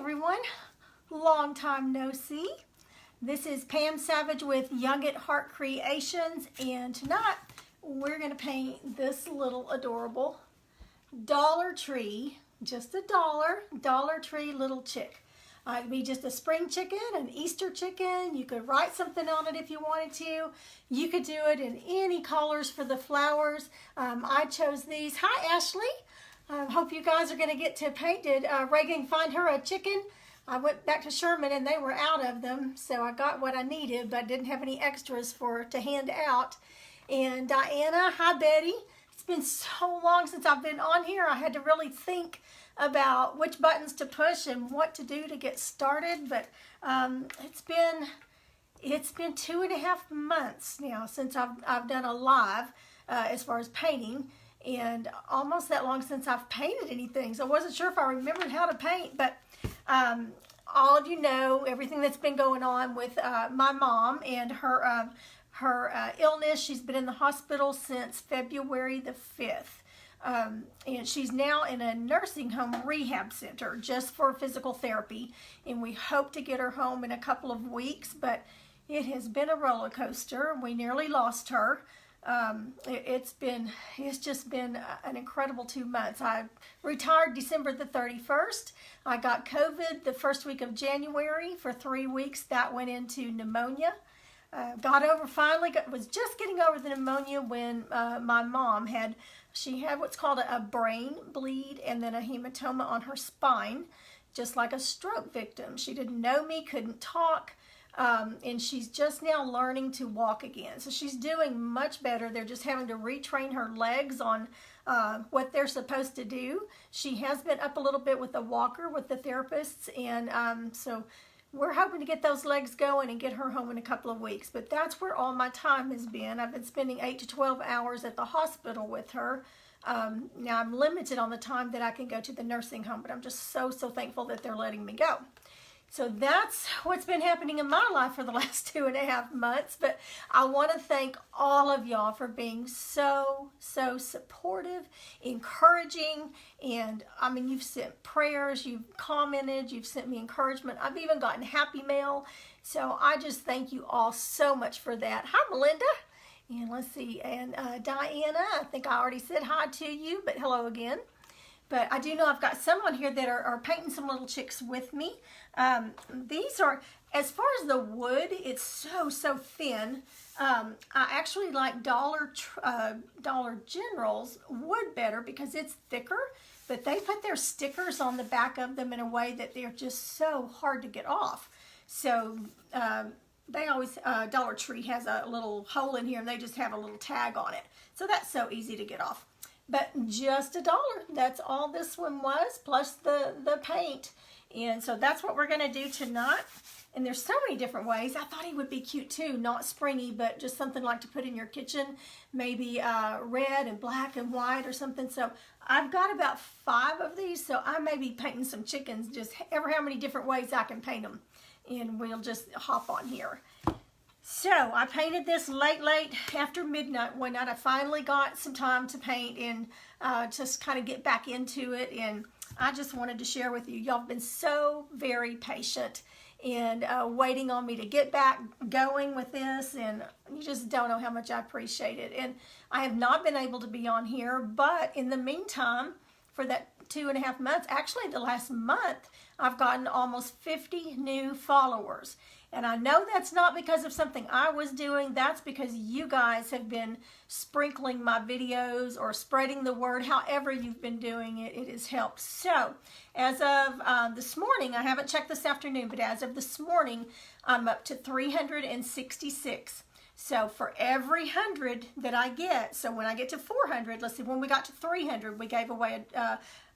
everyone, long time no see. This is Pam Savage with Young at Heart Creations, and tonight we're going to paint this little adorable Dollar Tree, just a Dollar Tree little chick. It could be just a spring chicken, an Easter chicken. You could write something on it if you wanted to. You could do it in any colors for the flowers. I chose these. Hi, Ashley. Hope you guys are going to get to paint. Did Reagan find her a chicken? I went back to Sherman and they were out of them, so I got what I needed, but I didn't have any extras to hand out. And Diana, hi Betty. It's been so long since I've been on here. I had to really think about which buttons to push and what to do to get started, but it's been 2.5 months now since I've done a live as far as painting, and almost that long since I've painted anything. So I wasn't sure if I remembered how to paint, but all of you know everything that's been going on with my mom and her illness. She's been in the hospital since February the 5th. And she's now in a nursing home rehab center just for physical therapy, and we hope to get her home in a couple of weeks, but it has been a roller coaster. We nearly lost her. It's just been an incredible 2 months. I retired December the 31st. I got COVID the first week of January. For 3 weeks that went into pneumonia. Got over finally, was just getting over the pneumonia when my mom had what's called a brain bleed and then a hematoma on her spine, just like a stroke victim. She didn't know me, couldn't talk. And she's just now learning to walk again. So she's doing much better. They're just having to retrain her legs on what they're supposed to do. She has been up a little bit with a walker with the therapists, and so we're hoping to get those legs going and get her home in a couple of weeks. But that's where all my time has been. I've been spending 8 to 12 hours at the hospital with her. Now I'm limited on the time that I can go to the nursing home, but I'm just so thankful that they're letting me go. So that's what's been happening in my life for the last 2.5 months. But I want to thank all of y'all for being so supportive, encouraging, and I mean, you've sent prayers, you've commented, you've sent me encouragement. I've even gotten happy mail. So I just thank you all so much for that. Hi, Melinda. And let's see, and Diana, I think I already said hi to you, but hello again. But I do know I've got some on here that are painting some little chicks with me. These are, as far as the wood, it's so thin. I actually like Dollar General's wood better because it's thicker, but they put their stickers on the back of them in a way that they're just so hard to get off. So they always, Dollar Tree has a little hole in here and they just have a little tag on it. So that's so easy to get off. But just $1. That's all this one was, plus the paint. And so that's what we're going to do tonight. And there's so many different ways. I thought he would be cute too, not springy, but just something like to put in your kitchen. Maybe red and black and white or something. So I've got about 5 of these, so I may be painting some chickens, just ever how many different ways I can paint them. And we'll just hop on here. So I painted this late after midnight one night. I finally got some time to paint and just kind of get back into it, and I just wanted to share with you. Y'all have been so very patient and waiting on me to get back going with this, and you just don't know how much I appreciate it. And I have not been able to be on here, but in the meantime, for that 2.5 months, actually the last month, I've gotten almost 50 new followers. And I know that's not because of something I was doing. That's because you guys have been sprinkling my videos or spreading the word. However you've been doing it, it has helped. So as of this morning, I haven't checked this afternoon, but as of this morning, I'm up to 366. So for every 100 that I get, so when I get to 400, let's see, when we got to 300, we gave away,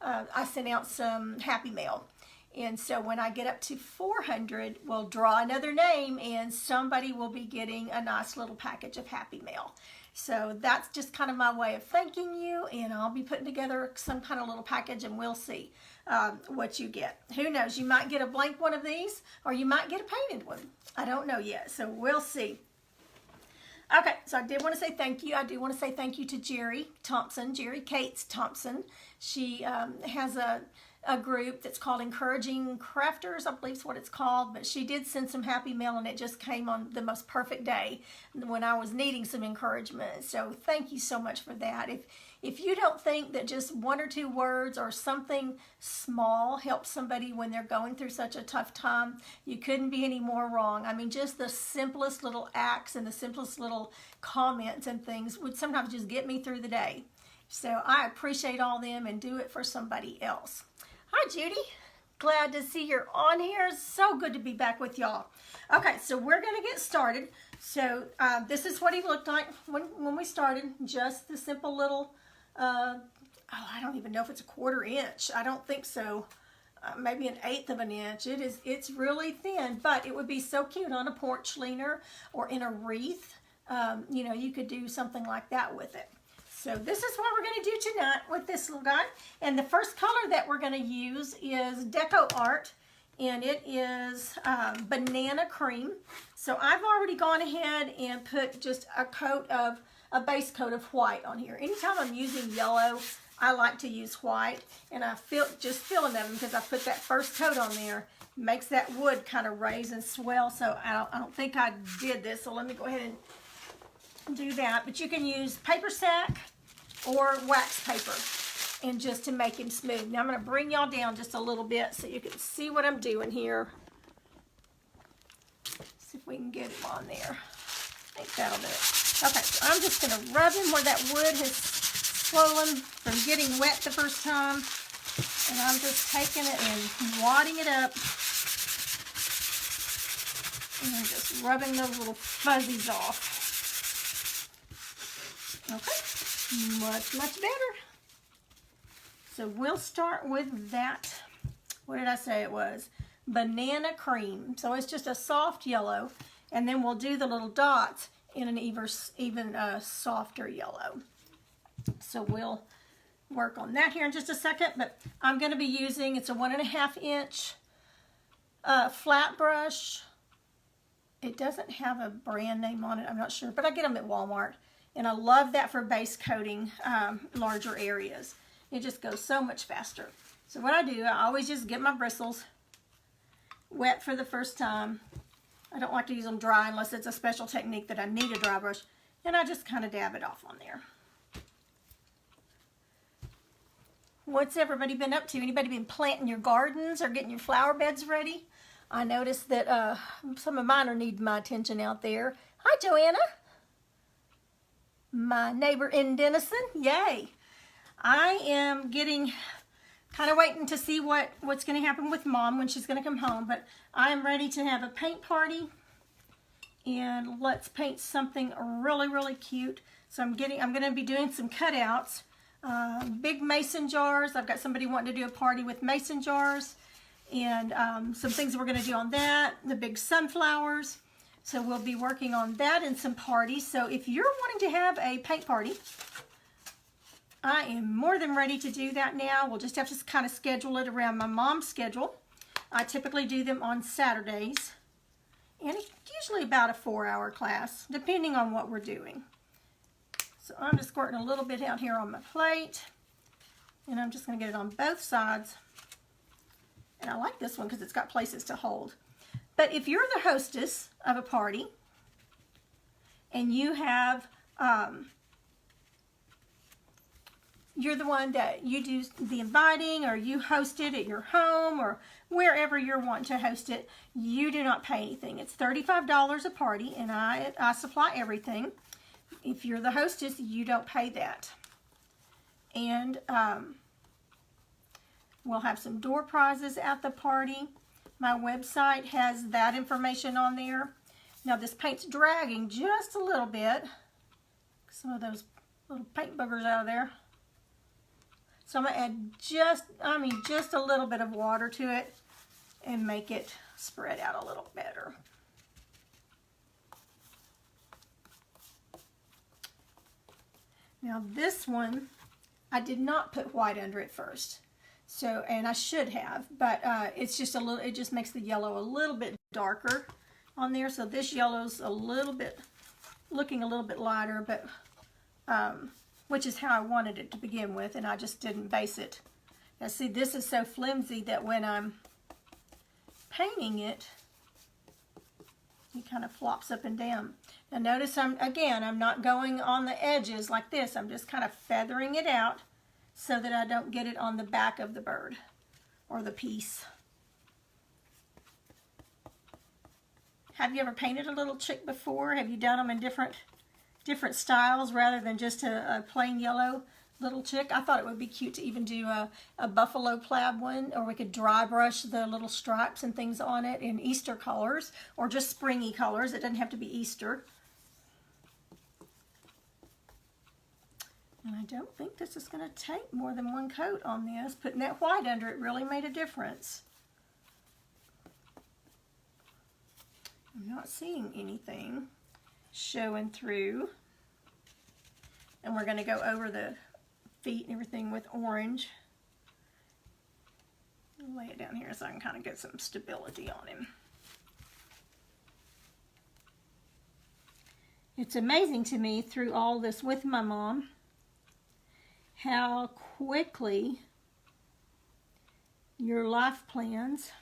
I sent out some happy mail. And so when I get up to 400, we'll draw another name and somebody will be getting a nice little package of happy mail. So that's just kind of my way of thanking you, and I'll be putting together some kind of little package, and we'll see what you get. Who knows, you might get a blank one of these or you might get a painted one. I don't know yet, so we'll see. Okay, so I did want to say thank you. I do want to say thank you to Jerry Thompson, Jerry Cates Thompson. She has a group that's called Encouraging Crafters, I believe is what it's called, but she did send some happy mail, and it just came on the most perfect day when I was needing some encouragement. So thank you so much for that. If you don't think that just 1 or 2 words or something small helps somebody when they're going through such a tough time, you couldn't be any more wrong. I mean, just the simplest little acts and the simplest little comments and things would sometimes just get me through the day. So I appreciate all them and do it for somebody else. Hi, Judy. Glad to see you're on here. So good to be back with y'all. Okay, so we're going to get started. So this is what he looked like when we started. Just the simple little, I don't even know if it's a 1/4 inch. I don't think so. Maybe 1/8 of an inch. It's really thin, but it would be so cute on a porch leaner or in a wreath. You know, you could do something like that with it. So this is what we're going to do tonight with this little guy. And the first color that we're going to use is Deco Art, and it is Banana Cream. So I've already gone ahead and put just a base coat of white on here. Anytime I'm using yellow, I like to use white, and I just feeling them because I put that first coat on there. Makes that wood kind of raise and swell. So I don't think I did this. So let me go ahead and do that, but you can use paper sack or wax paper and just to make him smooth. Now I'm going to bring y'all down just a little bit so you can see what I'm doing here. See if we can get him on there. I think that'll do it. Okay, so I'm just going to rub him where that wood has swollen from getting wet the first time, and I'm just taking it and wadding it up and just rubbing those little fuzzies off. Okay, much better. So we'll start with that. What did I say it was? Banana Cream. So it's just a soft yellow, and then we'll do the little dots in an even softer yellow. So we'll work on that here in just a second, but I'm going to be using, it's a 1.5 inch flat brush. It doesn't have a brand name on it, I'm not sure, but I get them at Walmart. And I love that for base coating larger areas. It just goes so much faster. So what I do, I always just get my bristles wet for the first time. I don't like to use them dry unless it's a special technique that I need a dry brush. And I just kind of dab it off on there. What's everybody been up to? Anybody been planting your gardens or getting your flower beds ready? I noticed that some of mine are needing my attention out there. Hi, Joanna. My neighbor in Denison, yay. I am kind of waiting to see what's going to happen with Mom when she's going to come home, but I am ready to have a paint party, and let's paint something really cute. So I'm going to be doing some cutouts, big mason jars. I've got somebody wanting to do a party with mason jars, and some things we're going to do on that, the big sunflowers. So we'll be working on that and some parties. So if you're wanting to have a paint party, I am more than ready to do that now. We'll just have to kind of schedule it around my mom's schedule. I typically do them on Saturdays. And it's usually about a 4-hour class, depending on what we're doing. So I'm just squirting a little bit out here on my plate. And I'm just going to get it on both sides. And I like this one because it's got places to hold. But if you're the hostess of a party and you have, you're the one that you do the inviting, or you host it at your home or wherever you're wanting to host it, you do not pay anything. It's $35 a party, and I supply everything. If you're the hostess, you don't pay that. And we'll have some door prizes at the party. My website has that information on there. Now this paint's dragging just a little bit. Some of those little paint boogers out of there. So I'm going to add just a little bit of water to it and make it spread out a little better. Now this one, I did not put white under it first. So, and I should have, but it's just a little, it just makes the yellow a little bit darker on there. So this yellow's a little bit, looking a little bit lighter, but, which is how I wanted it to begin with, and I just didn't base it Now see, this is so flimsy that when I'm painting it, it kind of flops up and down. Now notice I'm not going on the edges like this. I'm just kind of feathering it out so that I don't get it on the back of the bird or the piece. Have you ever painted a little chick before? Have you done them in different styles rather than just a plain yellow little chick? I thought it would be cute to even do a buffalo plaid one, or we could dry brush the little stripes and things on it in Easter colors or just springy colors. It doesn't have to be Easter. And I don't think this is going to take more than one coat on this. Putting that white under it really made a difference. I'm not seeing anything showing through. And we're going to go over the feet and everything with orange. I'll lay it down here so I can kind of get some stability on him. It's amazing to me through all this with my mom how quickly your life plans,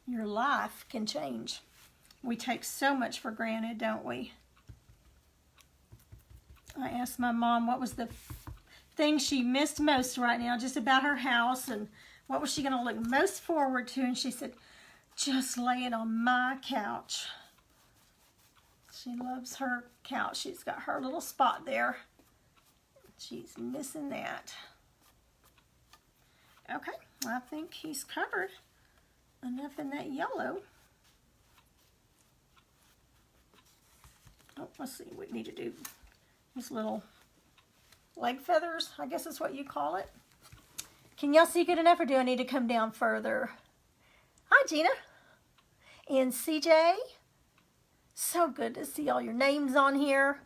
your life can change. We take so much for granted, don't we? I asked my mom what was the thing she missed most right now, just about her house, and what was she going to look most forward to, and she said, just laying on my couch. She loves her couch. She's got her little spot there. She's missing that. Okay, I think he's covered enough in that yellow. Oh, let's see, we need to do these little leg feathers, I guess is what you call it. Can y'all see good enough, or do I need to come down further? Hi, Gina. And CJ. So good to see all your names on here.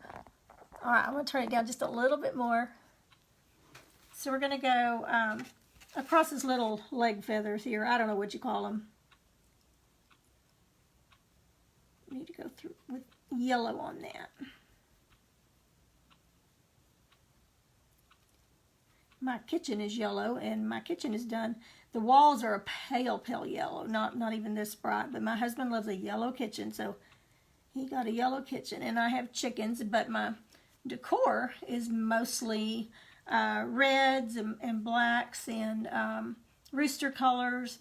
All right, I'm going to turn it down just a little bit more. So we're going to go across his little leg feathers here. I don't know what you call them. Need to go through with yellow on that. My kitchen is yellow, and my kitchen is done. The walls are a pale, pale yellow, not even this bright, but my husband loves a yellow kitchen, so he got a yellow kitchen. And I have chickens, but my decor is mostly reds and blacks and rooster colors.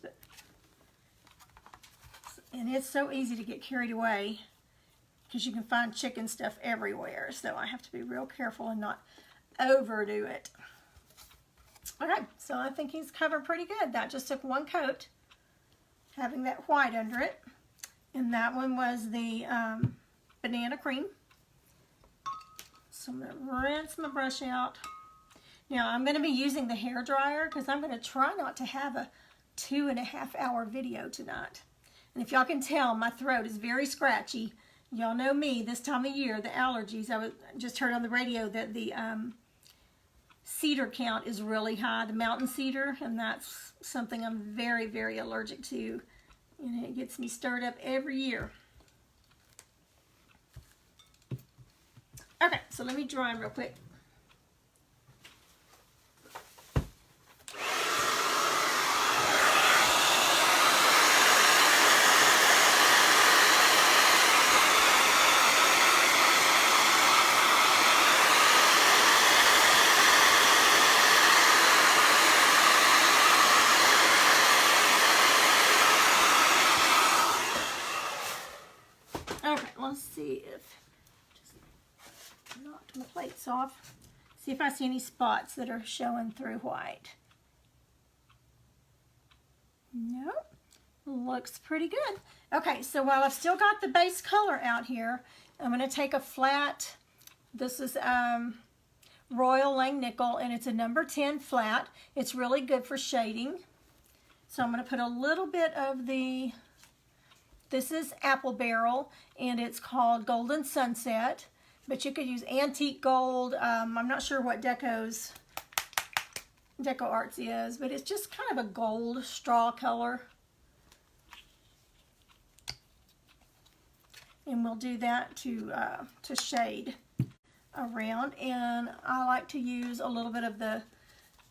And it's so easy to get carried away because you can find chicken stuff everywhere. So I have to be real careful and not overdo it. Okay, so I think he's covered pretty good. That just took one coat, having that white under it. And that one was the banana cream. So I'm going to rinse my brush out. Now I'm going to be using the hair dryer because I'm going to try not to have a 2.5 hour video tonight. And if y'all can tell, my throat is very scratchy. Y'all know me this time of year, the allergies. I just heard on the radio that the cedar count is really high, the mountain cedar, and that's something I'm very, very allergic to. And it gets me stirred up every year. Okay, so let me dry him real quick. Let's see if, just knocked my plates off. See if I see any spots that are showing through white. Nope, looks pretty good. Okay, so while I've still got the base color out here, I'm going to take a flat, this is Royal Langnickel, and it's a number 10 flat. It's really good for shading. So I'm going to put a little bit of the, this is Apple Barrel, and it's called Golden Sunset, but you could use antique gold. I'm not sure what Deco Arts is, but it's just kind of a gold straw color. And we'll do that to shade around. And I like to use a little bit of the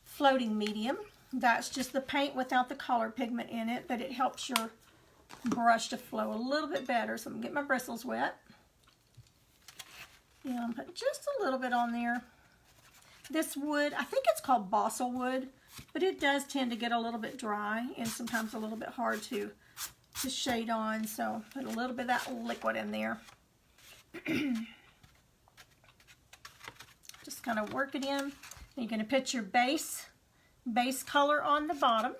floating medium. That's just the paint without the color pigment in it, but it helps your brush to flow a little bit better. So I'm gonna get my bristles wet. And put just a little bit on there. This wood, I think it's called balsa wood, but it does tend to get a little bit dry and sometimes a little bit hard to shade on. So put a little bit of that liquid in there. Just kind of work it in. You're going to put your base color on the bottom,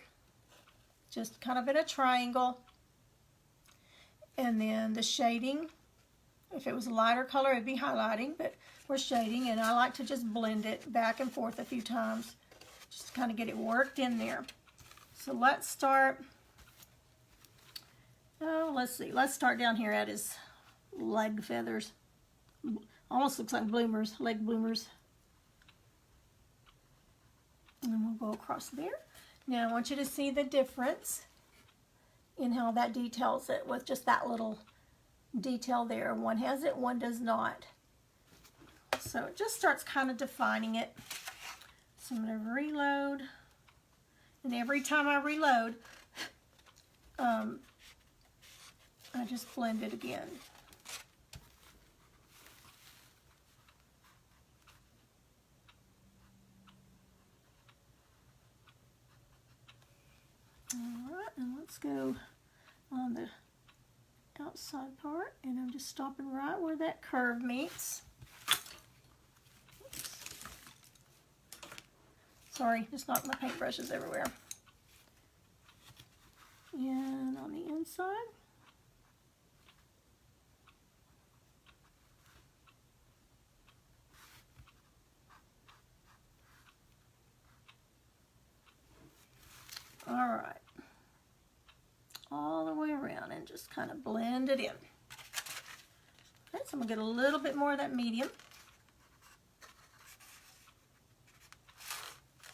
just kind of in a triangle. And then the shading, if it was a lighter color, it'd be highlighting, but we're shading, and I like to just blend it back and forth a few times, just to kind of get it worked in there. So let's start, let's see, let's start down here at his leg feathers. Almost looks like bloomers, leg bloomers. And then we'll go across there. Now I want you to see the difference in how that details it with just that little detail there. One has it, one does not. So it just starts kind of defining it. So I'm going to reload. And every time I reload, I just blend it again. Alright, and let's go on the outside part, and I'm just stopping right where that curve meets. Oops. Sorry, just knocked my paintbrushes everywhere. And on the inside. All right, all the way around and just kind of blend it in. Okay, so I'm gonna get a little bit more of that medium.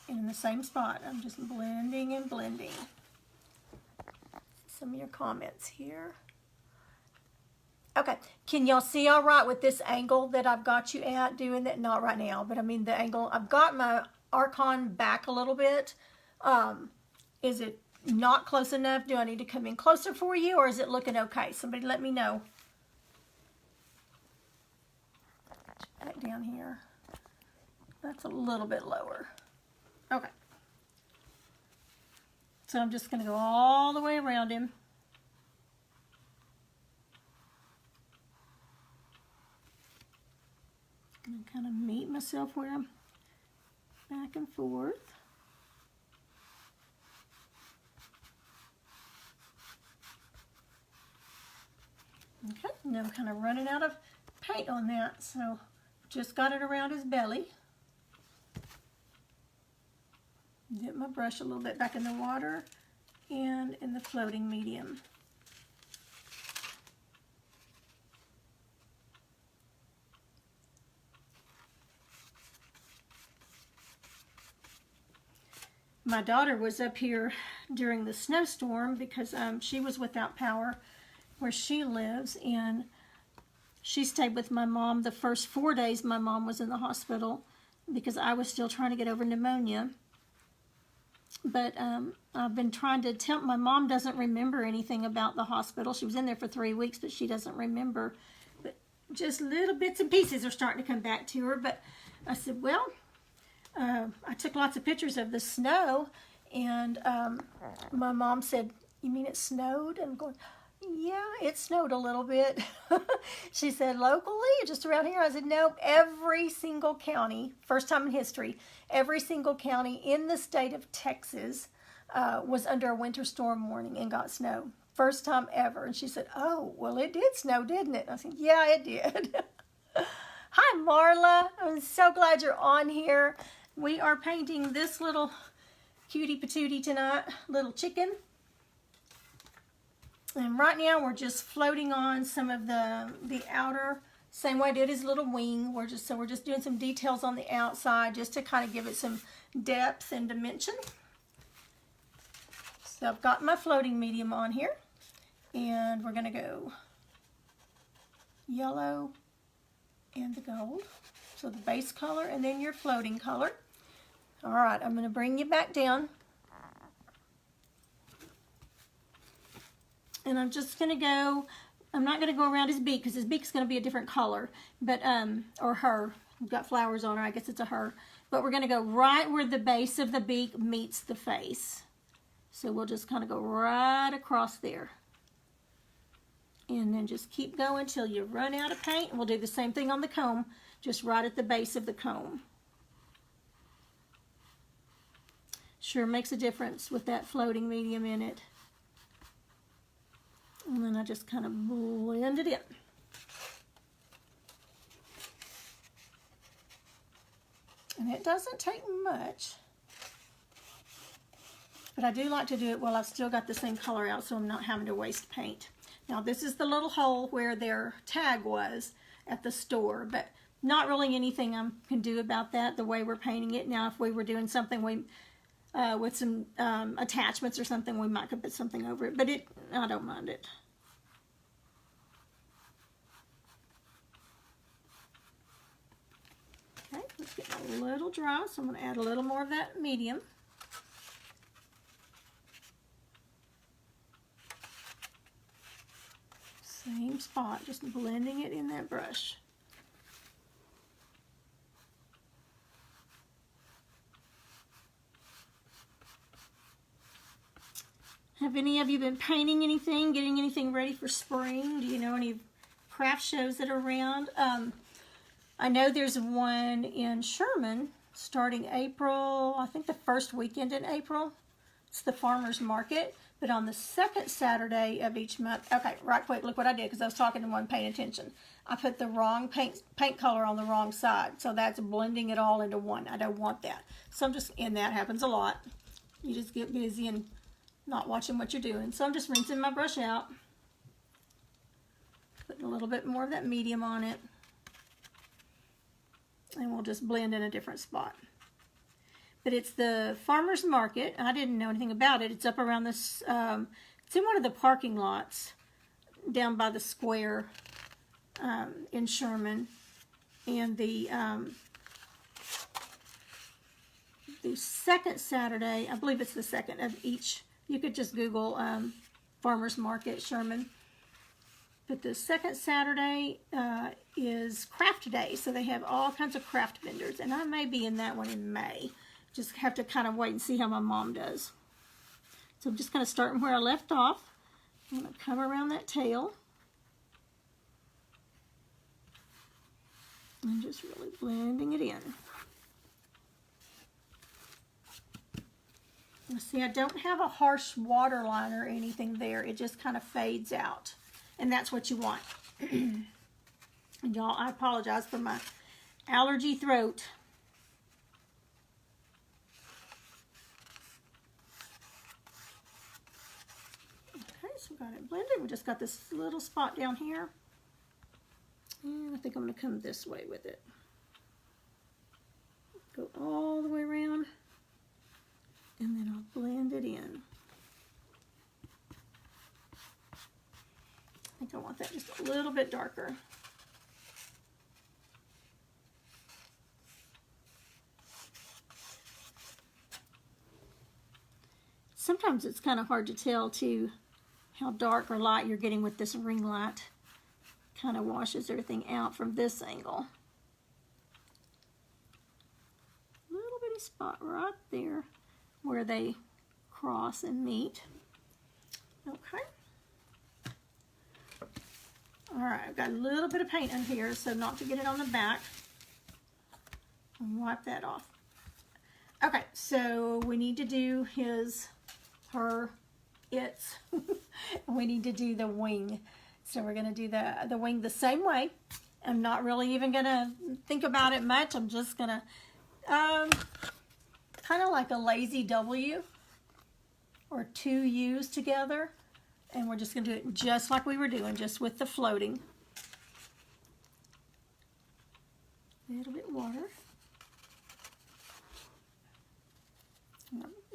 And in the same spot, I'm just blending and blending. Some of your comments here. Okay, can y'all see all right with this angle that I've got you at doing that? Not right now, but I mean the angle. I've got my Archon back a little bit. Is it not close enough? Do I need to come in closer for you, or is it looking okay? Somebody let me know. Back down here. That's a little bit lower. Okay. So I'm just going to go all the way around him. And kind of meet myself where I'm back and forth. Okay, now I'm kind of running out of paint on that, so just got it around his belly. Dip my brush a little bit back in the water and in the floating medium. My daughter was up here during the snowstorm because she was without power where she lives, and she stayed with my mom the first 4 days my mom was in the hospital because I was still trying to get over pneumonia. But I've been trying to tell, my mom doesn't remember anything about the hospital. She was in there for 3 weeks, but she doesn't remember. But just little bits and pieces are starting to come back to her. But I said, well, I took lots of pictures of the snow, and my mom said, you mean it snowed? And I'm going, yeah, it snowed a little bit. She said, locally, just around here? I said, nope, every single county, first time in history, every single county in the state of Texas was under a winter storm warning and got snow. First time ever. And she said, oh, well, it did snow, didn't it? And I said, yeah, it did. Hi, Marla. I'm so glad you're on here. We are painting this little cutie patootie tonight, little chicken. And right now we're just floating on some of the outer, same way I did his little wing. We're just doing some details on the outside just to kind of give it some depth and dimension. So I've got my floating medium on here, and we're going to go yellow and the gold. So the base color and then your floating color. All right, I'm going to bring you back down. And I'm just going to go, I'm not going to go around his beak because his beak's going to be a different color, but, or her. We've got flowers on her, I guess it's a her. But we're going to go right where the base of the beak meets the face. So we'll just kind of go right across there. And then just keep going till you run out of paint. And we'll do the same thing on the comb, just right at the base of the comb. Sure makes a difference with that floating medium in it. And then I just kind of blend it in. And it doesn't take much, but I do like to do it while I've still got the same color out so I'm not having to waste paint. Now this is the little hole where their tag was at the store, but not really anything I can do about that the way we're painting it. Now if we were doing something with some attachments or something, we might could put something over it, but I don't mind it. Okay, let's get a little dry, so I'm going to add a little more of that medium. Same spot, just blending it in that brush. Have any of you been painting anything, getting anything ready for spring? Do you know any craft shows that are around? I know there's one in Sherman starting April, I think the first weekend in April. It's the farmer's market, but on the second Saturday of each month. Okay, right quick, look what I did because I was talking and wasn't paying attention. I put the wrong paint color on the wrong side, so that's blending it all into one. I don't want that. So I'm just, and that happens a lot. You just get busy and not watching what you're doing. So I'm just rinsing my brush out, putting a little bit more of that medium on it. And we'll just blend in a different spot. But it's the farmer's market. I didn't know anything about it. It's up around this, it's in one of the parking lots down by the square in Sherman. And the second Saturday, I believe it's the second of each, you could just Google farmer's market Sherman. But the second Saturday is craft day, so they have all kinds of craft vendors, and I may be in that one in May. Just have to kind of wait and see how my mom does. So I'm just kind of starting where I left off. I'm going to come around that tail. And just really blending it in. Now see, I don't have a harsh waterline or anything there. It just kind of fades out. And that's what you want. And y'all, I apologize for my allergy throat. Okay, so we got it blended. We just got this little spot down here. And I think I'm going to come this way with it. Go all the way around. And then I'll blend it in. I think I want that just a little bit darker. Sometimes it's kind of hard to tell too how dark or light you're getting with this ring light. Kind of washes everything out from this angle. Little bitty spot right there where they cross and meet. Okay. All right, I've got a little bit of paint in here, so not to get it on the back. And wipe that off. Okay, so we need to do his, her, its. We need to do the wing. So we're going to do the wing the same way. I'm not really even going to think about it much. I'm just going to, kind of like a lazy W or two U's together. And we're just going to do it just like we were doing, just with the floating. A little bit of water.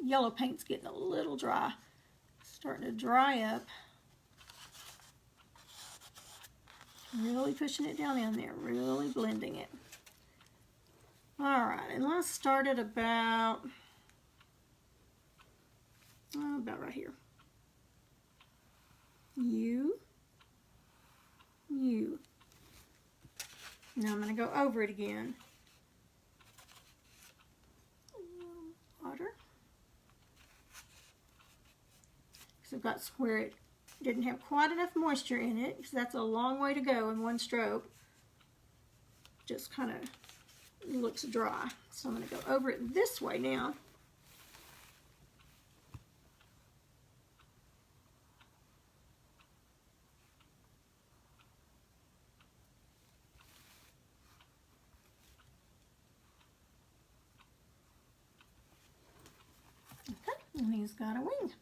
Yellow paint's getting a little dry. Starting to dry up. Really pushing it down in there, really blending it. Alright, and let's start at about right here. U, U. Now I'm going to go over it again. Water. So I've got where it didn't have quite enough moisture in it, because that's a long way to go in one stroke. Just kind of looks dry. So I'm going to go over it this way now. Okay, and he's got a wing.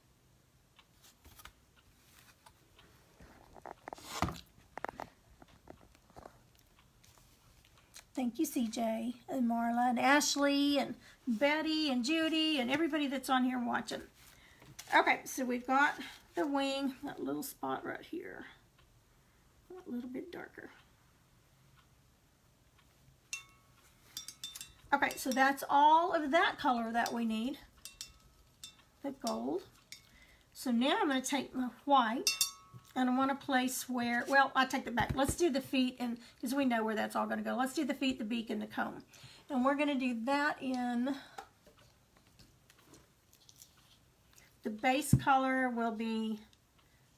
Thank you, CJ and Marla and Ashley and Betty and Judy and everybody that's on here watching. Okay, so we've got the wing, that little spot right here, a little bit darker. Okay, so that's all of that color that we need, the gold. So now I'm going to take my white. And I want to place where, well, I take it back. Let's do the feet, and because we know where that's all going to go. Let's do the feet, the beak, and the comb. And we're going to do that in, the base color will be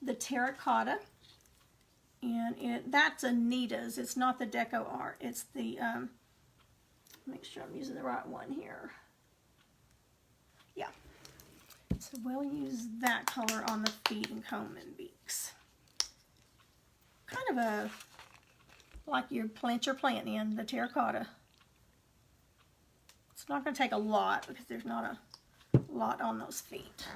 the terracotta. And that's Anita's. It's not the Deco Art. It's the, make sure I'm using the right one here. Yeah. So we'll use that color on the feet and comb and beaks. Kind of a, like you plant your plant in, the terracotta. It's not going to take a lot because there's not a lot on those feet.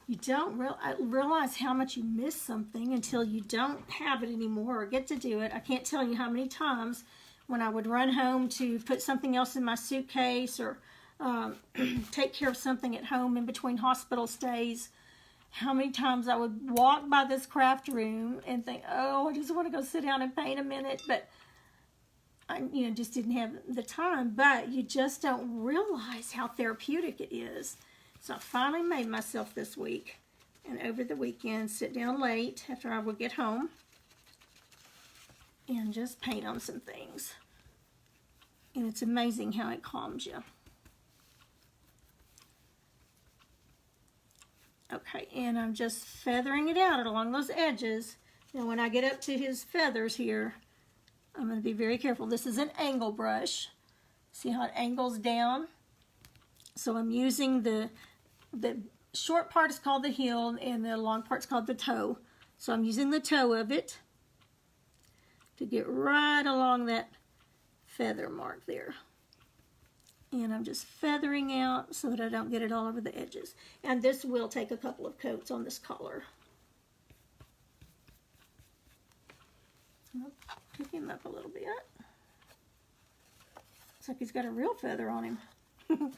You don't realize how much you miss something until you don't have it anymore or get to do it. I can't tell you how many times when I would run home to put something else in my suitcase or take care of something at home in between hospital stays, how many times I would walk by this craft room and think, oh, I just want to go sit down and paint a minute, but I just didn't have the time. But you just don't realize how therapeutic it is. So I finally made myself this week, and over the weekend, sit down late after I would get home and just paint on some things. And it's amazing how it calms you. Okay, and I'm just feathering it out along those edges. And when I get up to his feathers here, I'm going to be very careful. This is an angle brush. See how it angles down? So I'm using the short part is called the heel and the long part's called the toe. So I'm using the toe of it to get right along that feather mark there. And I'm just feathering out so that I don't get it all over the edges. And this will take a couple of coats on this collar. I'll pick him up a little bit. Looks like he's got a real feather on him. I don't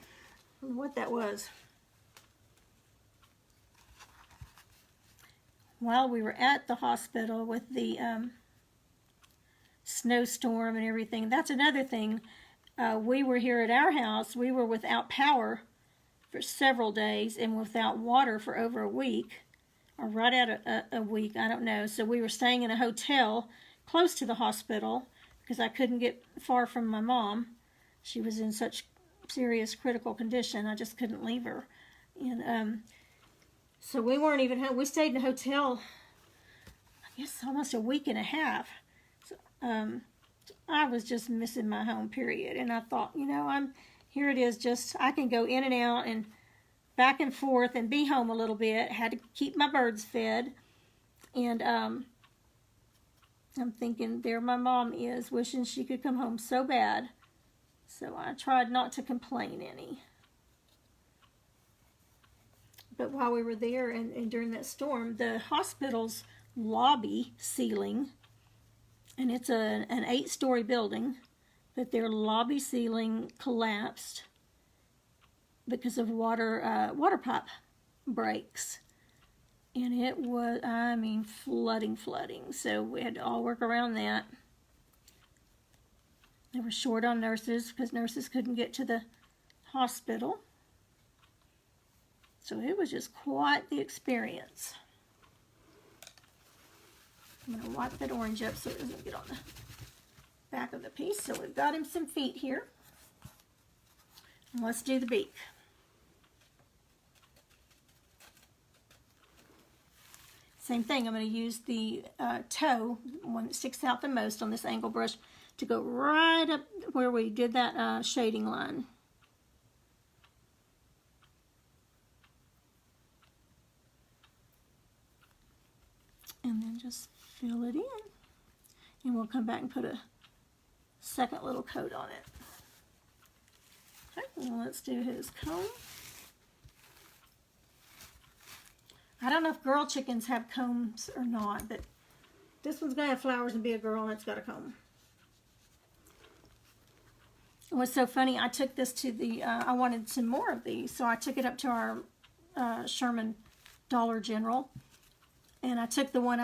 know what that was. While we were at the hospital with the snowstorm and everything, that's another thing. We were here at our house. We were without power for several days and without water for over a week, or right at a week, I don't know. So we were staying in a hotel close to the hospital because I couldn't get far from my mom. She was in such serious critical condition. I just couldn't leave her. And so we weren't even home. We stayed in a hotel, I guess, almost a week and a half. So, I was just missing my home, period. And I thought, here it is, just I can go in and out and back and forth and be home a little bit. Had to keep my birds fed. And I'm thinking, there my mom is, wishing she could come home so bad. So I tried not to complain any. But while we were there and during that storm, the hospital's lobby ceiling, and it's an 8-story building, but their lobby ceiling collapsed because of water pipe breaks. And it was, flooding. So we had to all work around that. They were short on nurses because nurses couldn't get to the hospital. So it was just quite the experience. I'm going to wipe that orange up so it doesn't get on the back of the piece. So we've got him some feet here. And let's do the beak. Same thing, I'm going to use the toe, one that sticks out the most on this angle brush, to go right up where we did that shading line. And then just fill it in. And we'll come back and put a second little coat on it. Okay, well, let's do his comb. I don't know if girl chickens have combs or not, but this one's going to have flowers and be a girl, and it's got a comb. It was so funny, I took this to the, I wanted some more of these, so I took it up to our Sherman Dollar General, and I took the one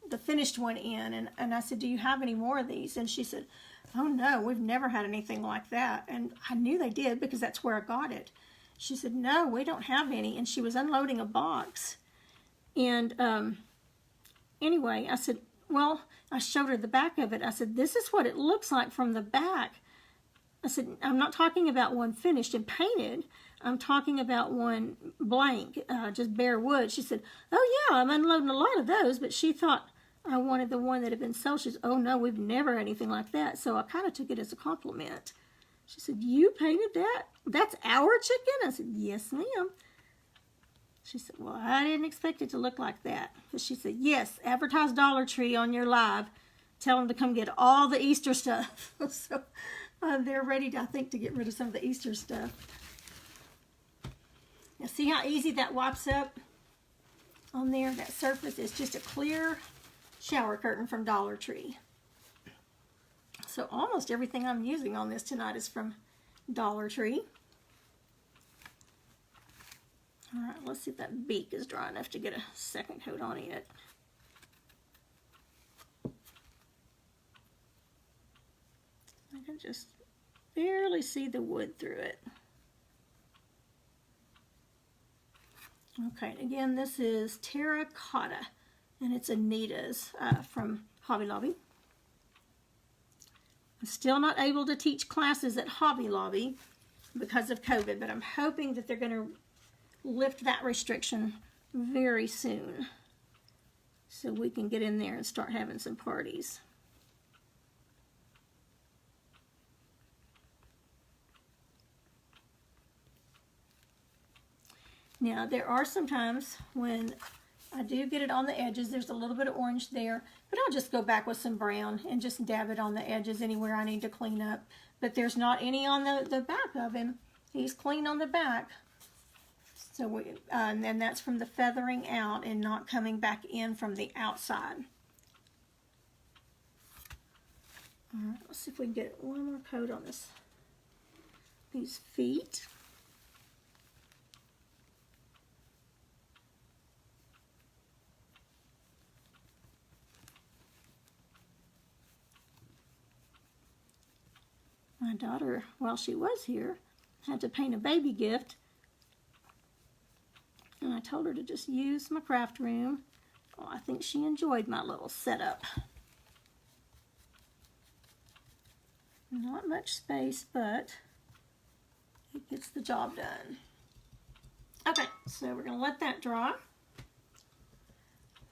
the finished one in, and I said, do you have any more of these? And she said, oh no, we've never had anything like that. And I knew they did because that's where I got it. She said, no, we don't have any. And she was unloading a box. And anyway, I said, well, I showed her the back of it. I said, this is what it looks like from the back. I said, I'm not talking about one finished and painted. I'm talking about one blank, just bare wood. She said, oh yeah, I'm unloading a lot of those. But she thought I wanted the one that had been sold. She said, oh no, we've never had anything like that. So I kind of took it as a compliment. She said, you painted that? That's our chicken? I said, yes, ma'am. She said, well, I didn't expect it to look like that. But she said, yes, advertise Dollar Tree on your live. Tell them to come get all the Easter stuff. So they're ready, I think, to get rid of some of the Easter stuff. Now, see how easy that wipes up on there? That surface is just a clear shower curtain from Dollar Tree. So almost everything I'm using on this tonight is from Dollar Tree. All right, let's see if that beak is dry enough to get a second coat on it. I can just barely see the wood through it. Okay, again, this is Terracotta, and it's Anita's from Hobby Lobby. I'm still not able to teach classes at Hobby Lobby because of COVID, but I'm hoping that they're going to lift that restriction very soon so we can get in there and start having some parties. Now, there are some times when I do get it on the edges. There's a little bit of orange there, but I'll just go back with some brown and just dab it on the edges anywhere I need to clean up. But there's not any on the back of him. He's clean on the back. So and then that's from the feathering out and not coming back in from the outside. All right, let's see if we can get one more coat on these feet. My daughter, while she was here, had to paint a baby gift. And I told her to just use my craft room. Oh, I think she enjoyed my little setup. Not much space, but it gets the job done. Okay, so we're going to let that dry.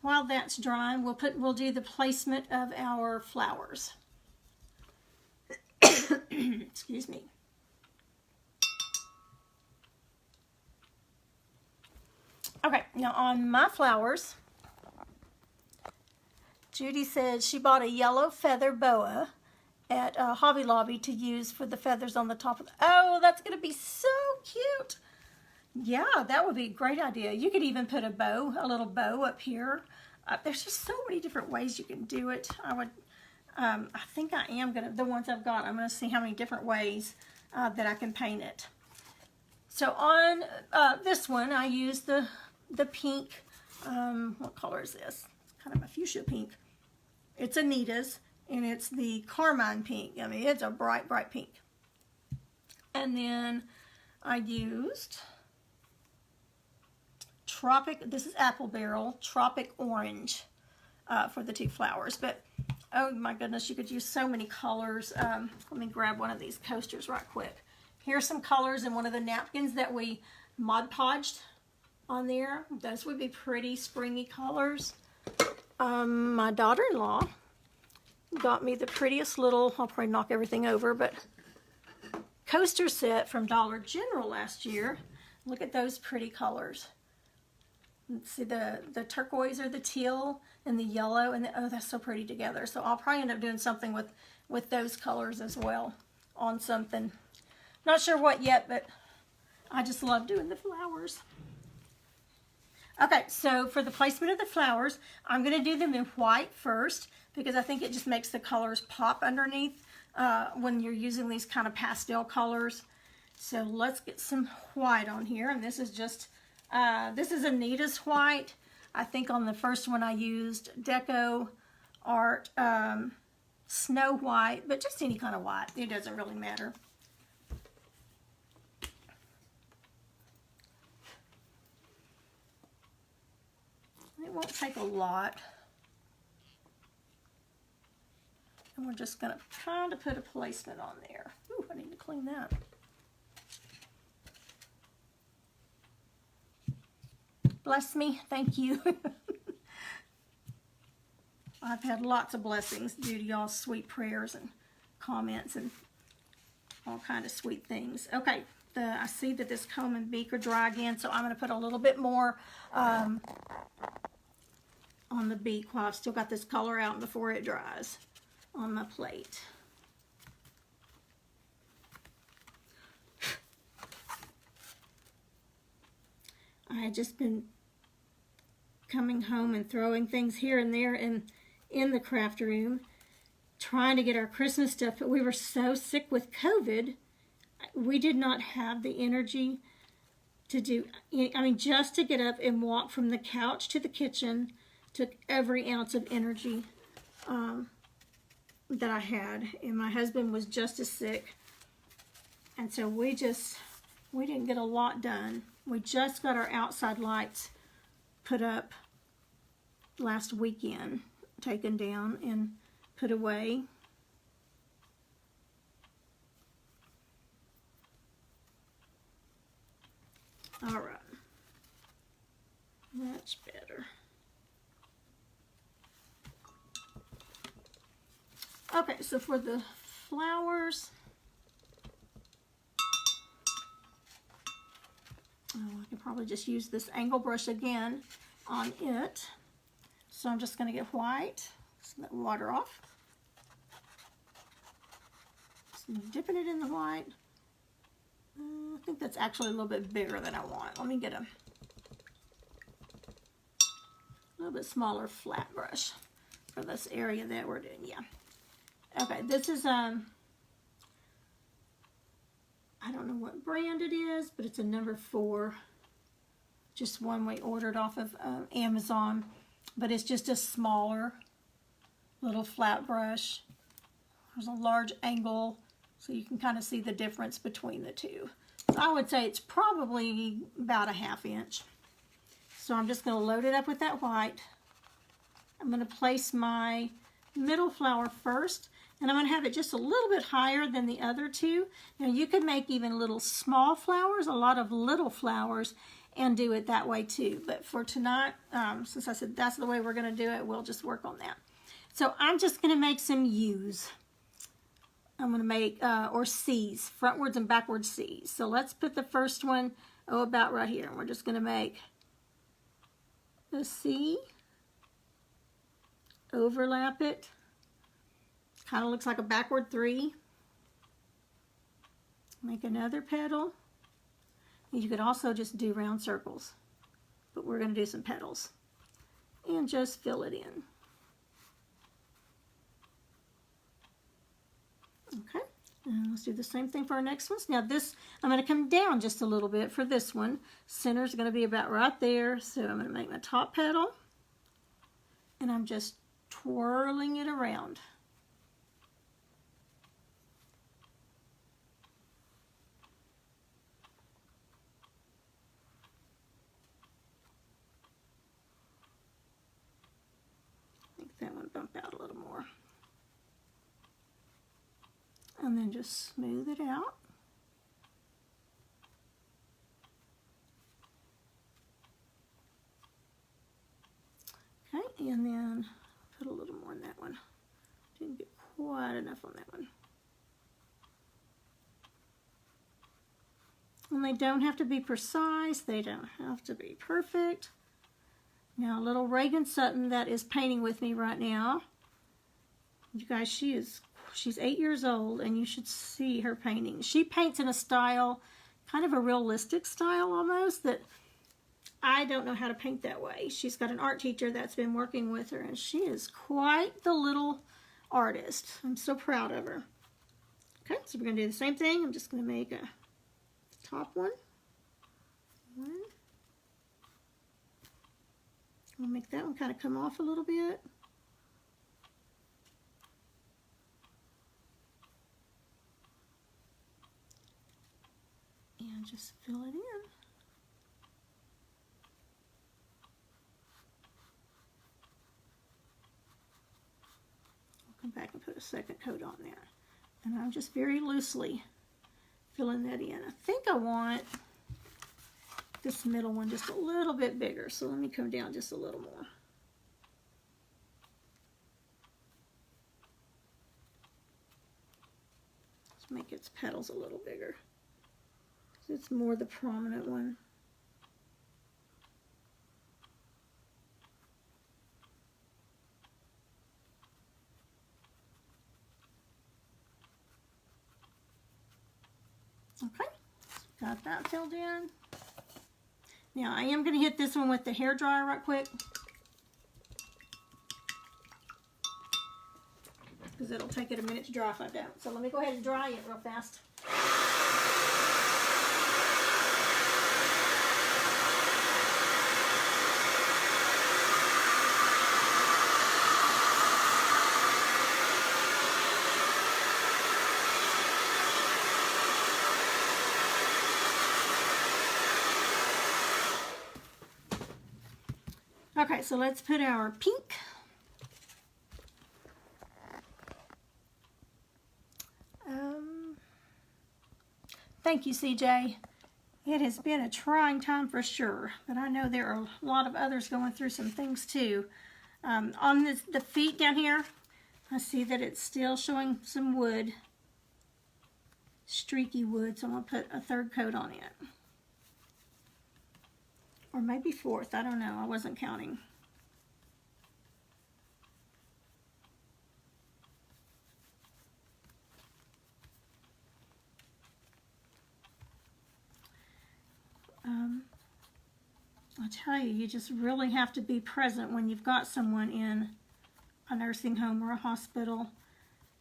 While that's drying, we'll do the placement of our flowers. Excuse me. Okay, now on my flowers, Judy said she bought a yellow feather boa at Hobby Lobby to use for the feathers on the top of oh, that's going to be so cute. Yeah, that would be a great idea. You could even put a little bow up here. There's just so many different ways you can do it. I think I am going to, the ones I've got, I'm going to see how many different ways that I can paint it. So on this one, I used the pink, what color is this? It's kind of a fuchsia pink. It's Anita's, and it's the carmine pink. I mean, it's a bright, bright pink. And then I used this is apple barrel, tropic orange for the 2 flowers. But oh my goodness, you could use so many colors. Let me grab one of these coasters right quick. Here's some colors in one of the napkins that we Mod Podged on there. Those would be pretty springy colors. My daughter-in-law got me the prettiest little, I'll probably knock everything over, but coaster set from Dollar General last year. Look at those pretty colors. Let's see, the turquoise or the teal and the yellow, and oh, that's so pretty together. So I'll probably end up doing something with those colors as well on something. Not sure what yet, but I just love doing the flowers. Okay, so for the placement of the flowers, I'm going to do them in white first because I think it just makes the colors pop underneath when you're using these kind of pastel colors. So let's get some white on here, and this is just, this is Anita's white. I think on the first one I used Deco Art Snow White, but just any kind of white. It doesn't really matter. It won't take a lot. And we're just going to try to put a placement on there. Ooh, I need to clean that. Bless me. Thank you. I've had lots of blessings due to y'all's sweet prayers and comments and all kind of sweet things. Okay, I see that this comb and beak are dry again, so I'm going to put a little bit more on the beak while I've still got this color out before it dries on my plate. I had just been coming home and throwing things here and there in the craft room, trying to get our Christmas stuff, but we were so sick with COVID, we did not have the energy to do, I mean, just to get up and walk from the couch to the kitchen took every ounce of energy that I had, and my husband was just as sick, and so we didn't get a lot done. We just got our outside lights put up last weekend, taken down and put away. All right, much better. Okay, so for the flowers, oh, I can probably just use this angle brush again on it. So I'm just going to get white, just let water off. Just dipping it in the white. I think that's actually a little bit bigger than I want. Let me get a little bit smaller flat brush for this area that we're doing. Yeah. Okay, this is I don't know what brand it is, but it's a number 4. Just one we ordered off of Amazon, but it's just a smaller little flat brush. There's a large angle, so you can kind of see the difference between the two. So I would say it's probably about a 1/2 inch. So I'm just going to load it up with that white. I'm going to place my middle flower first, and I'm going to have it just a little bit higher than the other two. Now you could make even little small flowers, a lot of little flowers, and do it that way too. But for tonight, since I said that's the way we're going to do it, we'll just work on that. So I'm just going to make some U's. I'm going to make, or C's, frontwards and backwards C's. So let's put the first one, about right here. And we're just going to make a C, overlap it. Kind of looks like a backward 3. Make another petal. You could also just do round circles, but we're going to do some petals and just fill it in. Okay, and let's do the same thing for our next ones. Now this, I'm going to come down just a little bit for this one. Center is going to be about right there, so I'm going to make my top petal, and I'm just twirling it around. and then just smooth it out. Okay, and then put a little more in that one. Didn't get quite enough on that one. And they don't have to be precise, they don't have to be perfect. Now little Reagan Sutton that is painting with me right now, you guys, she's 8 years old, and you should see her painting. She paints in a style, kind of a realistic style almost, that I don't know how to paint that way. She's got an art teacher that's been working with her, and she is quite the little artist. I'm so proud of her. Okay, so we're going to do the same thing. I'm just going to make a top one. I'll make that one kind of come off a little bit. And just fill it in. I'll come back and put a second coat on there. And I'm just very loosely filling that in. I think I want this middle one just a little bit bigger, so let me come down just a little more. Let's make its petals a little bigger. It's more the prominent one. Okay, got that filled in. Now I am going to hit this one with the hair dryer right quick, because it'll take it a minute to dry if I don't. So let me go ahead and dry it real fast. Okay, so let's put our pink. Thank you, CJ. It has been a trying time for sure, but I know there are a lot of others going through some things too. On the feet down here, I see that it's still showing some wood, streaky wood, so I'm going to put a third coat on it. Or maybe fourth, I don't know, I wasn't counting. I tell you, you just really have to be present when you've got someone in a nursing home or a hospital.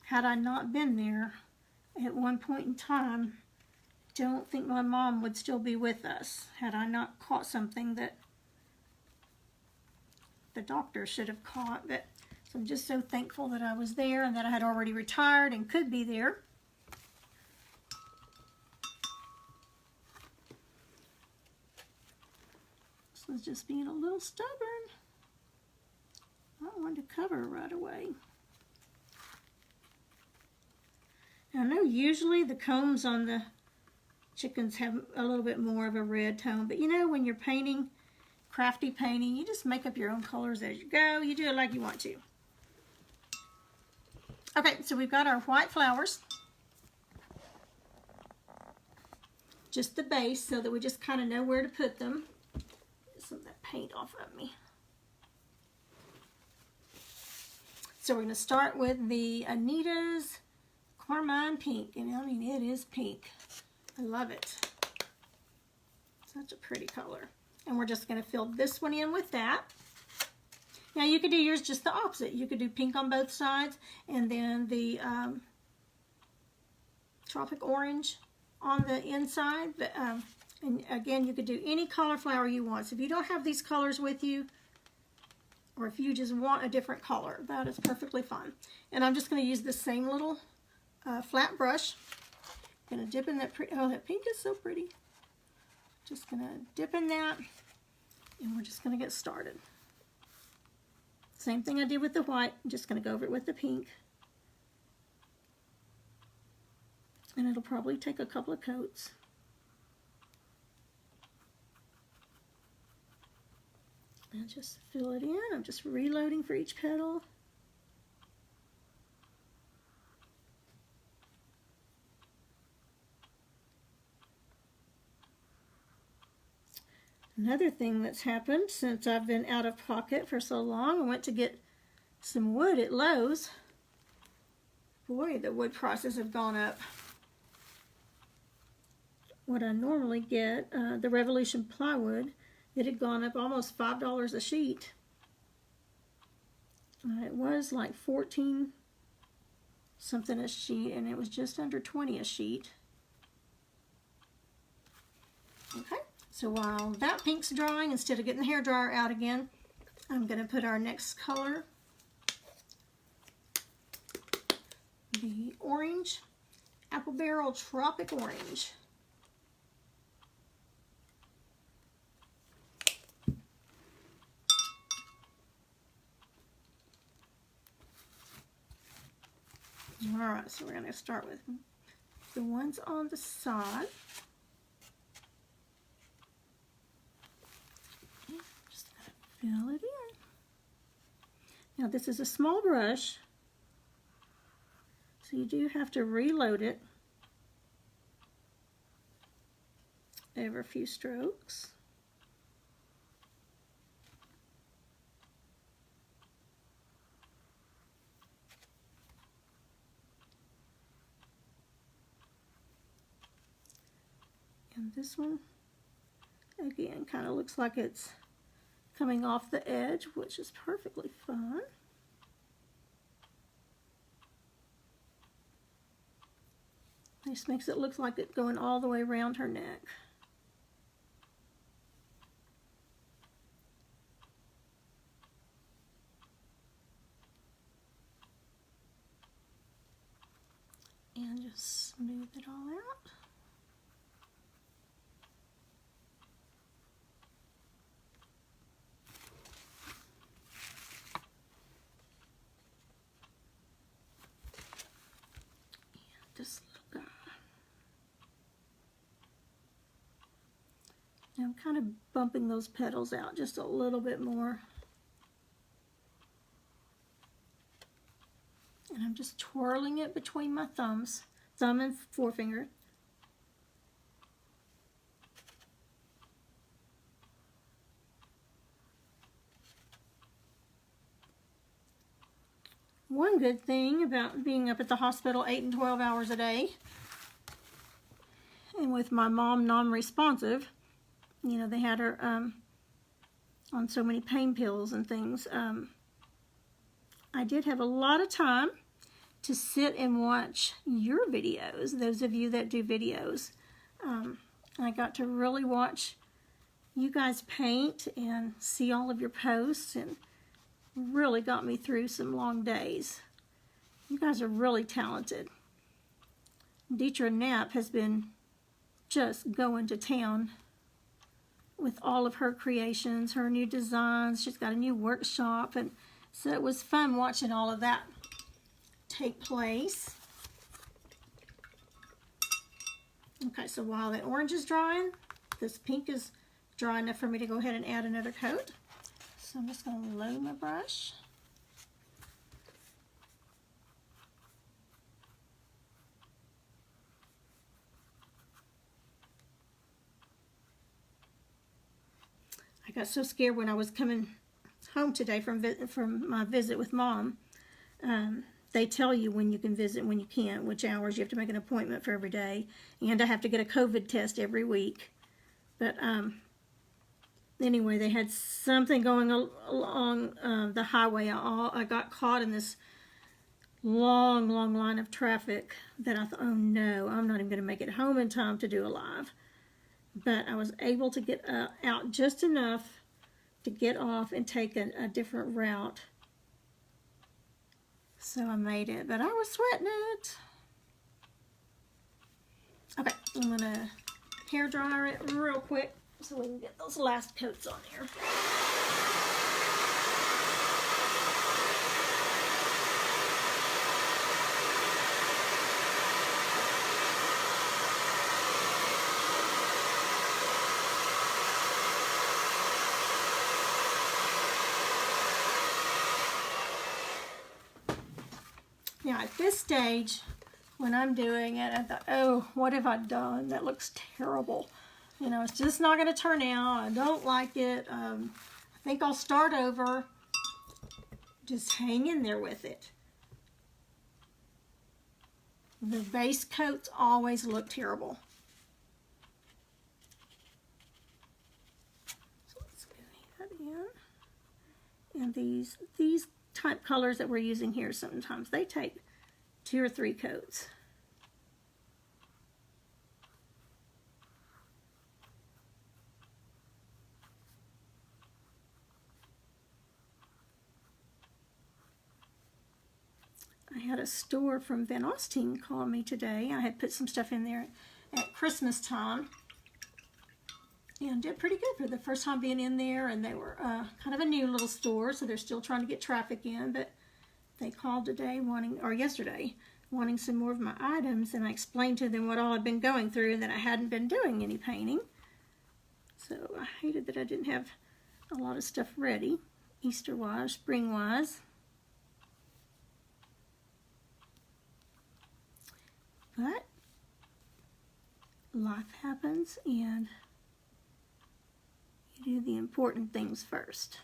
Had I not been there at one point in time, don't think my mom would still be with us had I not caught something that the doctor should have caught. But so I'm just so thankful that I was there and that I had already retired and could be there. This was just being a little stubborn. I wanted to cover right away. Now, I know usually the combs on the chickens have a little bit more of a red tone, but you know, when you're painting, crafty painting, you just make up your own colors as you go. You do it like you want to. Okay, so we've got our white flowers. Just the base so that we just kind of know where to put them. Get some of that paint off of me. So we're going to start with the Anita's Carmine Pink, and I mean, it is pink. I love it. Such a pretty color. And we're just going to fill this one in with that. Now you could do yours just the opposite. You could do pink on both sides and then the tropic orange on the inside. But, and again, you could do any color flower you want. So if you don't have these colors with you, or if you just want a different color, that is perfectly fine. And I'm just going to use the same little flat brush. I'm going to dip in that oh, that pink is so pretty. Just going to dip in that, and we're just going to get started. Same thing I did with the white. I'm just going to go over it with the pink. And it'll probably take a couple of coats. And just fill it in. I'm just reloading for each petal. Another thing that's happened since I've been out of pocket for so long, I went to get some wood at Lowe's. Boy, the wood prices have gone up. What I normally get, the Revolution plywood, it had gone up almost $5 a sheet. It was like 14 something a sheet, and it was just under 20 a sheet. Okay, so while that pink's drying, instead of getting the hairdryer out again, I'm going to put our next color, the orange, Apple Barrel Tropic Orange. Alright, so we're going to start with the ones on the side. Just going to fill it in. Now this is a small brush, so you do have to reload it over a few strokes. And this one, again, kind of looks like it's coming off the edge, which is perfectly fine. This makes it look like it's going all the way around her neck. And just smooth it all out. This little guy. Now I'm kind of bumping those petals out just a little bit more. And I'm just twirling it between my thumb and forefinger. One good thing about being up at the hospital 8 and 12 hours a day, and with my mom non-responsive, you know, they had her on so many pain pills and things, I did have a lot of time to sit and watch your videos, those of you that do videos. I got to really watch you guys paint and see all of your posts, and really got me through some long days. You guys are really talented. Deetra Knapp has been just going to town with all of her creations, her new designs. She's got a new workshop, and so it was fun watching all of that take place. Okay, so while the orange is drying, this pink is dry enough for me to go ahead and add another coat. So I'm just going to load my brush. I got so scared when I was coming home today from my visit with Mom. They tell you when you can visit and when you can't, which hours you have to make an appointment for every day, and I have to get a COVID test every week. But anyway, they had something going along the highway. I got caught in this long line of traffic that I thought, oh no, I'm not even going to make it home in time to do a live. But I was able to get out just enough to get off and take a different route. So I made it, but I was sweating it. Okay, I'm going to hair dryer it real quick so we can get those last coats on there. Now at this stage, when I'm doing it, I thought, oh, what have I done? That looks terrible. You know, it's just not going to turn out. I don't like it. I think I'll start over. Just hang in there with it. The base coats always look terrible. So let's go ahead and these type colors that we're using here, sometimes they take 2 or 3 coats. I had a store from Van Osteen call me today. I had put some stuff in there at Christmas time and did pretty good for the first time being in there, and they were kind of a new little store, so they're still trying to get traffic in, but they called today yesterday wanting some more of my items, and I explained to them what all I'd been going through and that I hadn't been doing any painting. So I hated that I didn't have a lot of stuff ready, Easter-wise, spring-wise. But life happens, and you do the important things first.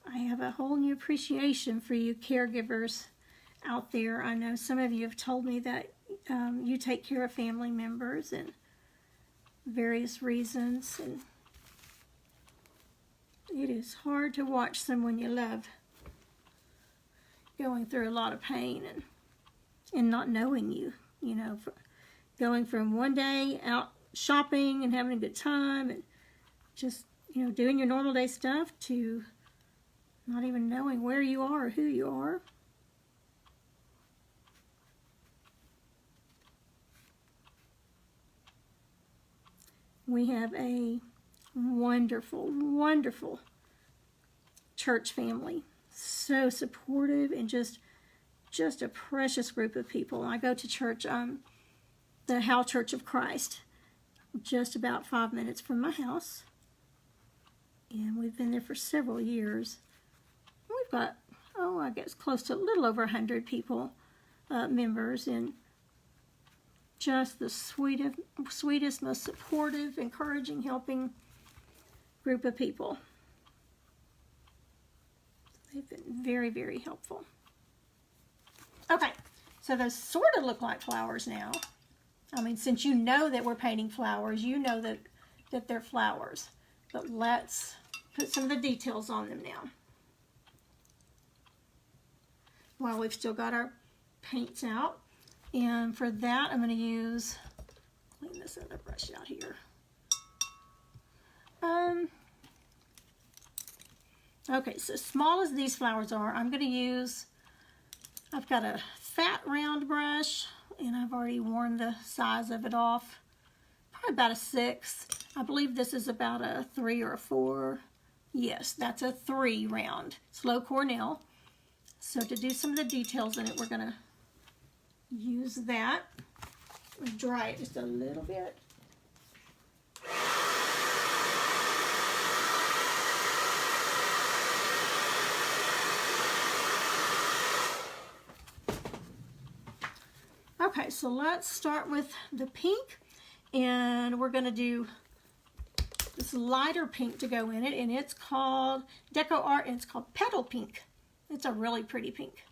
I have a whole new appreciation for you caregivers out there. I know some of you have told me that you take care of family members and various reasons, and it is hard to watch someone you love going through a lot of pain and not knowing you, you know, going from one day out shopping and having a good time and just, you know, doing your normal day stuff to not even knowing where you are or who you are. We have a wonderful, wonderful church family. So supportive and just a precious group of people. I go to church, the How Church of Christ, just about 5 minutes from my house. And we've been there for several years. We've got, I guess close to a little over 100 people, members, and just the sweetest, most supportive, encouraging, helping group of people. They've been very, very helpful. Okay, so those sort of look like flowers now. I mean, since you know that we're painting flowers, you know that they're flowers. But let's put some of the details on them now. While we've still got our paints out. And for that, I'm going to clean this other brush out here. Okay, so small as these flowers are, I'm going to use, I've got a fat round brush, and I've already worn the size of it off. Probably about a 6. I believe this is about a 3 or a 4. Yes, that's a 3 round. Slow Cornell. So to do some of the details in it, we're going to use that. Dry it just a little bit. Okay, so let's start with the pink, and we're going to do this lighter pink to go in it, and it's called Deco Art, and it's called Petal Pink. It's a really pretty pink,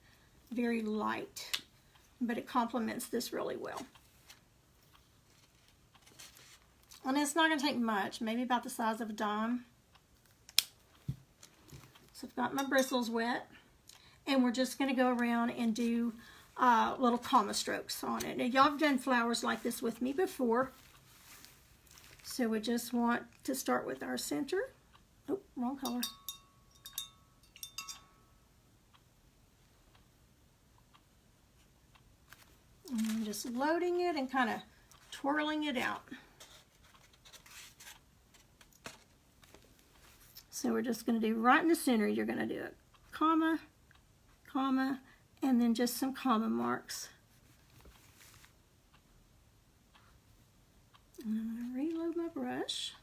very light, but it complements this really well. And it's not going to take much, maybe about the size of a dime. So I've got my bristles wet, and we're just going to go around and do little comma strokes on it. Now, y'all have done flowers like this with me before. So we just want to start with our center. Oh, wrong color. And I'm just loading it and kind of twirling it out. So we're just going to do right in the center, you're going to do a comma, comma, and then just some comma marks. And I'm going to reload my brush.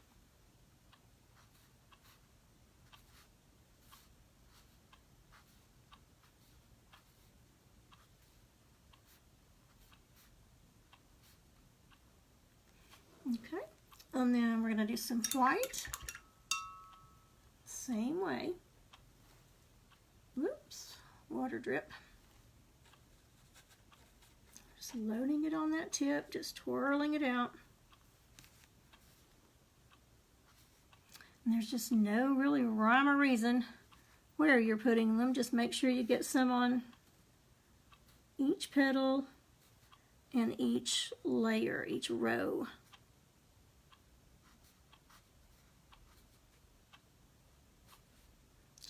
Okay, and then we're going to do some white. Same way. Whoops, water drip. Just loading it on that tip, just twirling it out. And there's just no really rhyme or reason where you're putting them. Just make sure you get some on each petal and each layer, each row.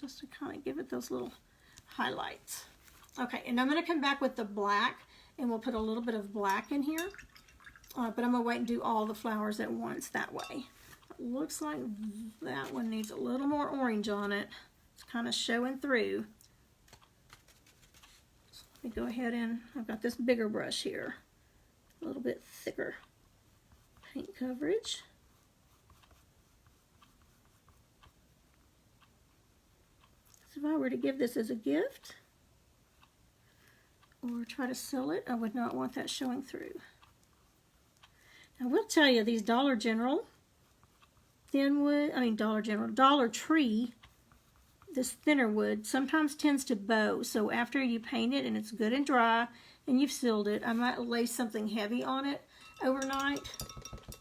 Just to kind of give it those little highlights. Okay, and I'm going to come back with the black, and we'll put a little bit of black in here. But I'm going to wait and do all the flowers at once that way. It looks like that one needs a little more orange on it. It's kind of showing through. So let me go ahead and, I've got this bigger brush here. A little bit thicker paint coverage. If I were to give this as a gift or try to sell it, I would not want that showing through. Now, I will tell you, these Dollar General thin wood, Dollar Tree, this thinner wood sometimes tends to bow. So after you paint it and it's good and dry and you've sealed it, I might lay something heavy on it overnight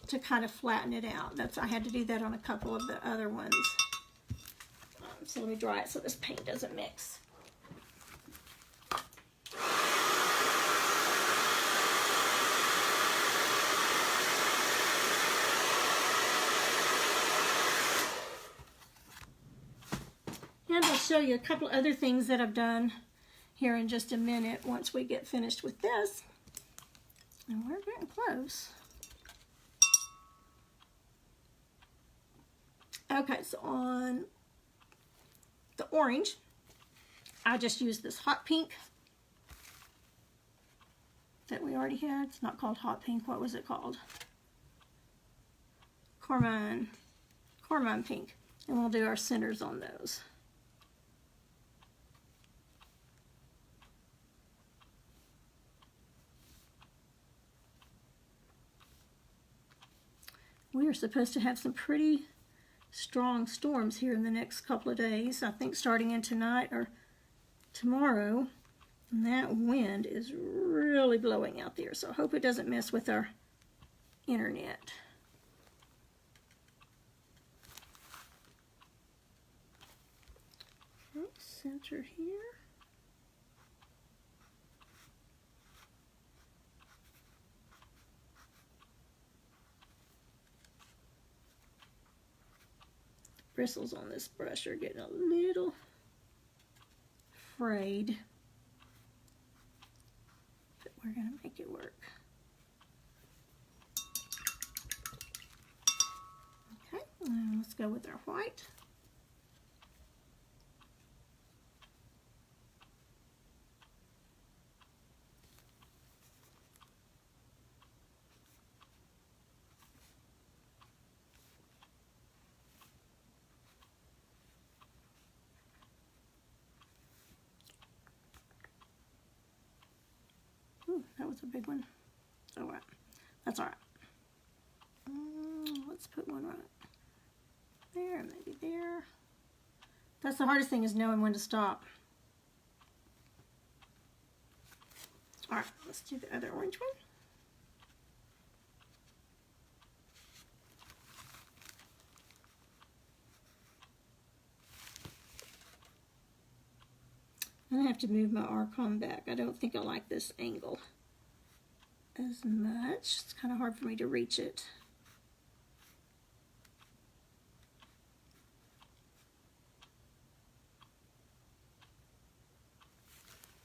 to kind of flatten it out. I had to do that on a couple of the other ones. So let me dry it so this paint doesn't mix. And I'll show you a couple other things that I've done here in just a minute once we get finished with this. And we're getting close. Okay, so on the orange, I just used this hot pink that we already had. It's not called hot pink. What was it called? Carmine pink. And we'll do our centers on those. We are supposed to have some pretty strong storms here in the next couple of days. I think starting in tonight or tomorrow. And that wind is really blowing out there. So I hope it doesn't mess with our internet. Okay, center here. Bristles on this brush are getting a little frayed, but we're going to make it work. Okay, and let's go with our white. That was a big one. Oh, well, that's all right. Let's put one right there, maybe there. That's the hardest thing, is knowing when to stop. All right, let's do the other orange one. I have to move my arcon back. I don't think I like this angle as much. It's kind of hard for me to reach it.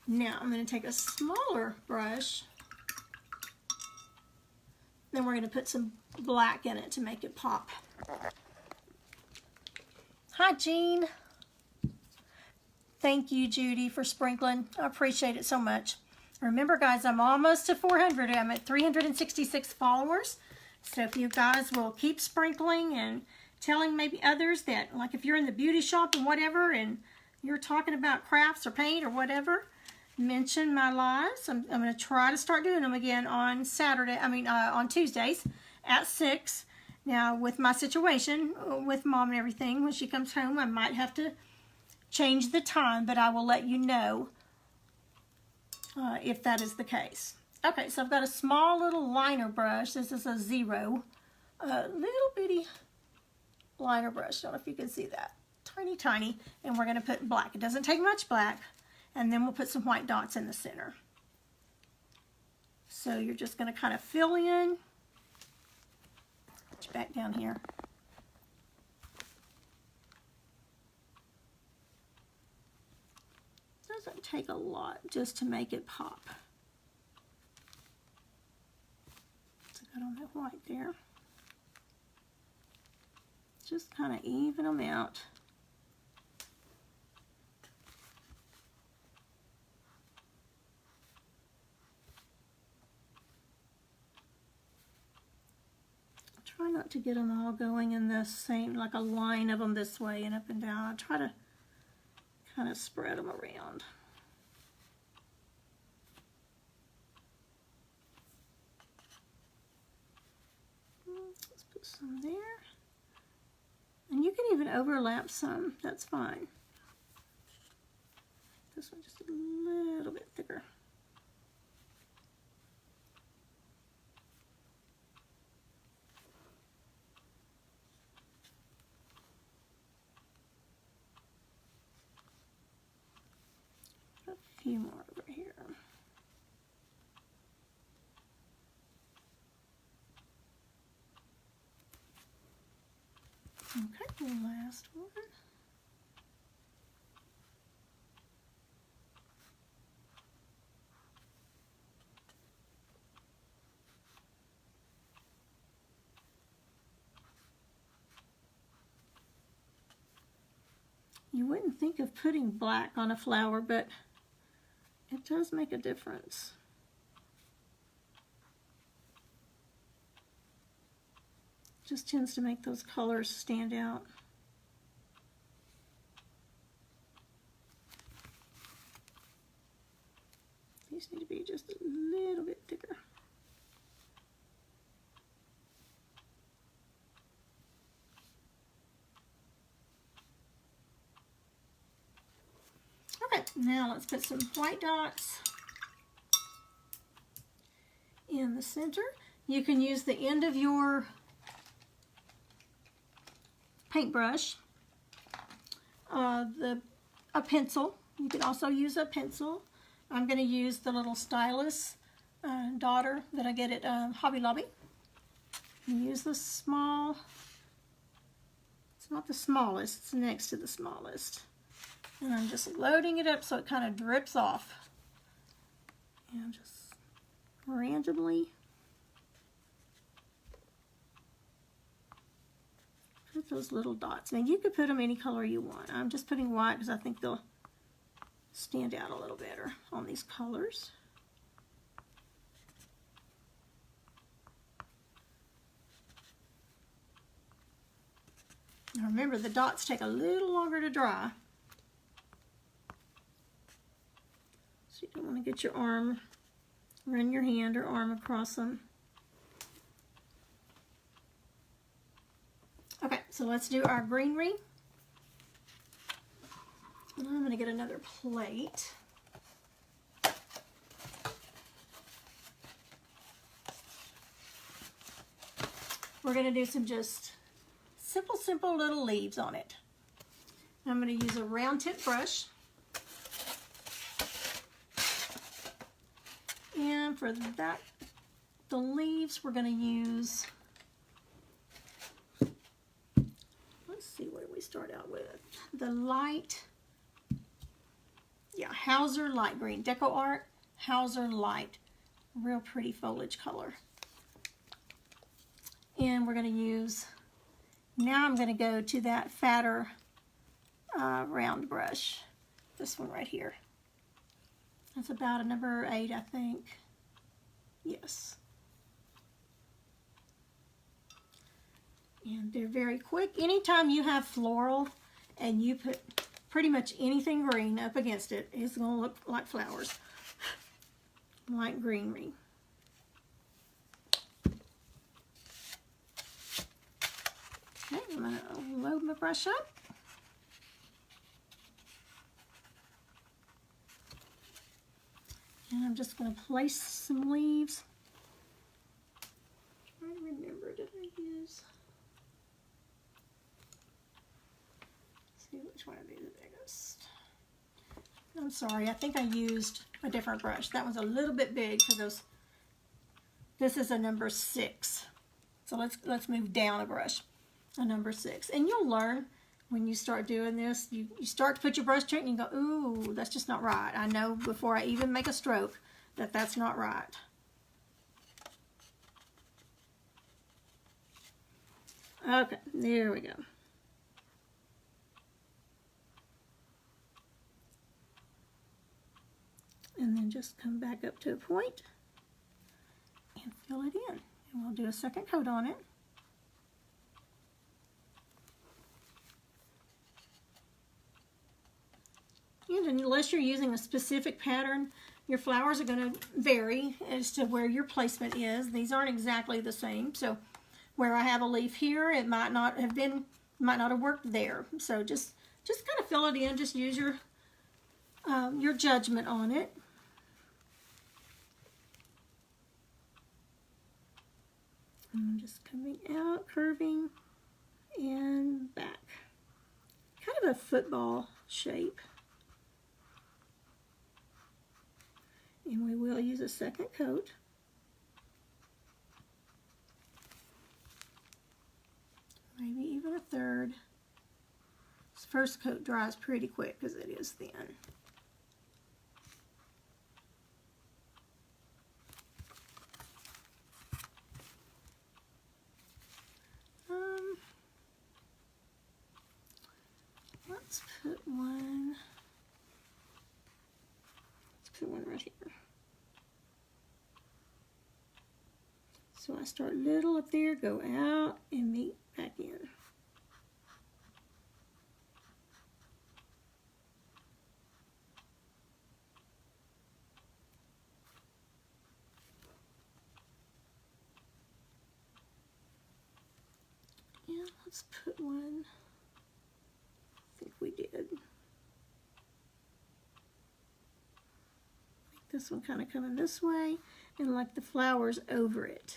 Now I'm going to take a smaller brush, then we're going to put some black in it to make it pop. Hi, Jean. Thank you, Judy, for sprinkling. I appreciate it so much. Remember, guys, I'm almost to 400. I'm at 366 followers. So if you guys will keep sprinkling and telling maybe others that, like if you're in the beauty shop and whatever, and you're talking about crafts or paint or whatever, mention my lives. I'm going to try to start doing them again on on Tuesdays at 6. Now, with my situation with Mom and everything, when she comes home, I might have to change the time, but I will let you know if that is the case. Okay, so I've got a small little liner brush. This is a 0, little bitty liner brush. I don't know if you can see that. Tiny, tiny. And we're going to put black. It doesn't take much black. And then we'll put some white dots in the center. So you're just going to kind of fill in. Put you back down here. Doesn't take a lot just to make it pop. So I don't have white there. Just kind of even them out. Try not to get them all going in the same, like a line of them this way and up and down. I try to kind of spread them around. Let's put some there. And you can even overlap some, that's fine. This one just a little bit thicker. A few more over here. Okay, the last one. You wouldn't think of putting black on a flower, but it does make a difference. Just tends to make those colors stand out. These need to be just a little bit thicker. Okay, now let's put some white dots in the center. You can use the end of your paintbrush, a pencil. You can also use a pencil. I'm going to use the little stylus daughter that I get at Hobby Lobby. Use the small, it's not the smallest, it's next to the smallest. And I'm just loading it up so it kind of drips off. And just randomly put those little dots. Now you could put them any color you want. I'm just putting white because I think they'll stand out a little better on these colors. Now remember, the dots take a little longer to dry. So you don't want to get your arm, run your hand or arm across them. Okay, so let's do our greenery. And I'm going to get another plate. We're going to do some just simple little leaves on it. I'm going to use a round tip brush. And for that, the leaves we're going to use, let's see, what do we start out with? The light, yeah, Hauser light green, Deco Art, Hauser light, real pretty foliage color. And we're going to use, now I'm going to go to that fatter round brush, this one right here. That's about a number 8, I think. Yes. And they're very quick. Anytime you have floral and you put pretty much anything green up against it, it's going to look like flowers, like greenery. Okay, I'm going to load my brush up. And I'm just going to place some leaves. Trying to remember, did I use? Let's see which one would be the biggest. I'm sorry, I think I used a different brush. That one's a little bit big for those. This is a number 6. So let's move down a brush. A number 6. And you'll learn when you start doing this, you start to put your brush to it and you go, ooh, that's just not right. I know before I even make a stroke that that's not right. Okay, there we go. And then just come back up to a point and fill it in. And we'll do a second coat on it. And unless you're using a specific pattern, your flowers are going to vary as to where your placement is. These aren't exactly the same. So where I have a leaf here, it might not have worked there. So just kind of fill it in. Just use your judgment on it. I'm just coming out, curving, and back. Kind of a football shape. And we will use a second coat. Maybe even a third. This first coat dries pretty quick because it is thin. Let's put one. Let's put one right here. So I start little up there, go out, and meet back in. Yeah, let's put one. I think we did. Make this one kind of coming this way, and like the flowers over it.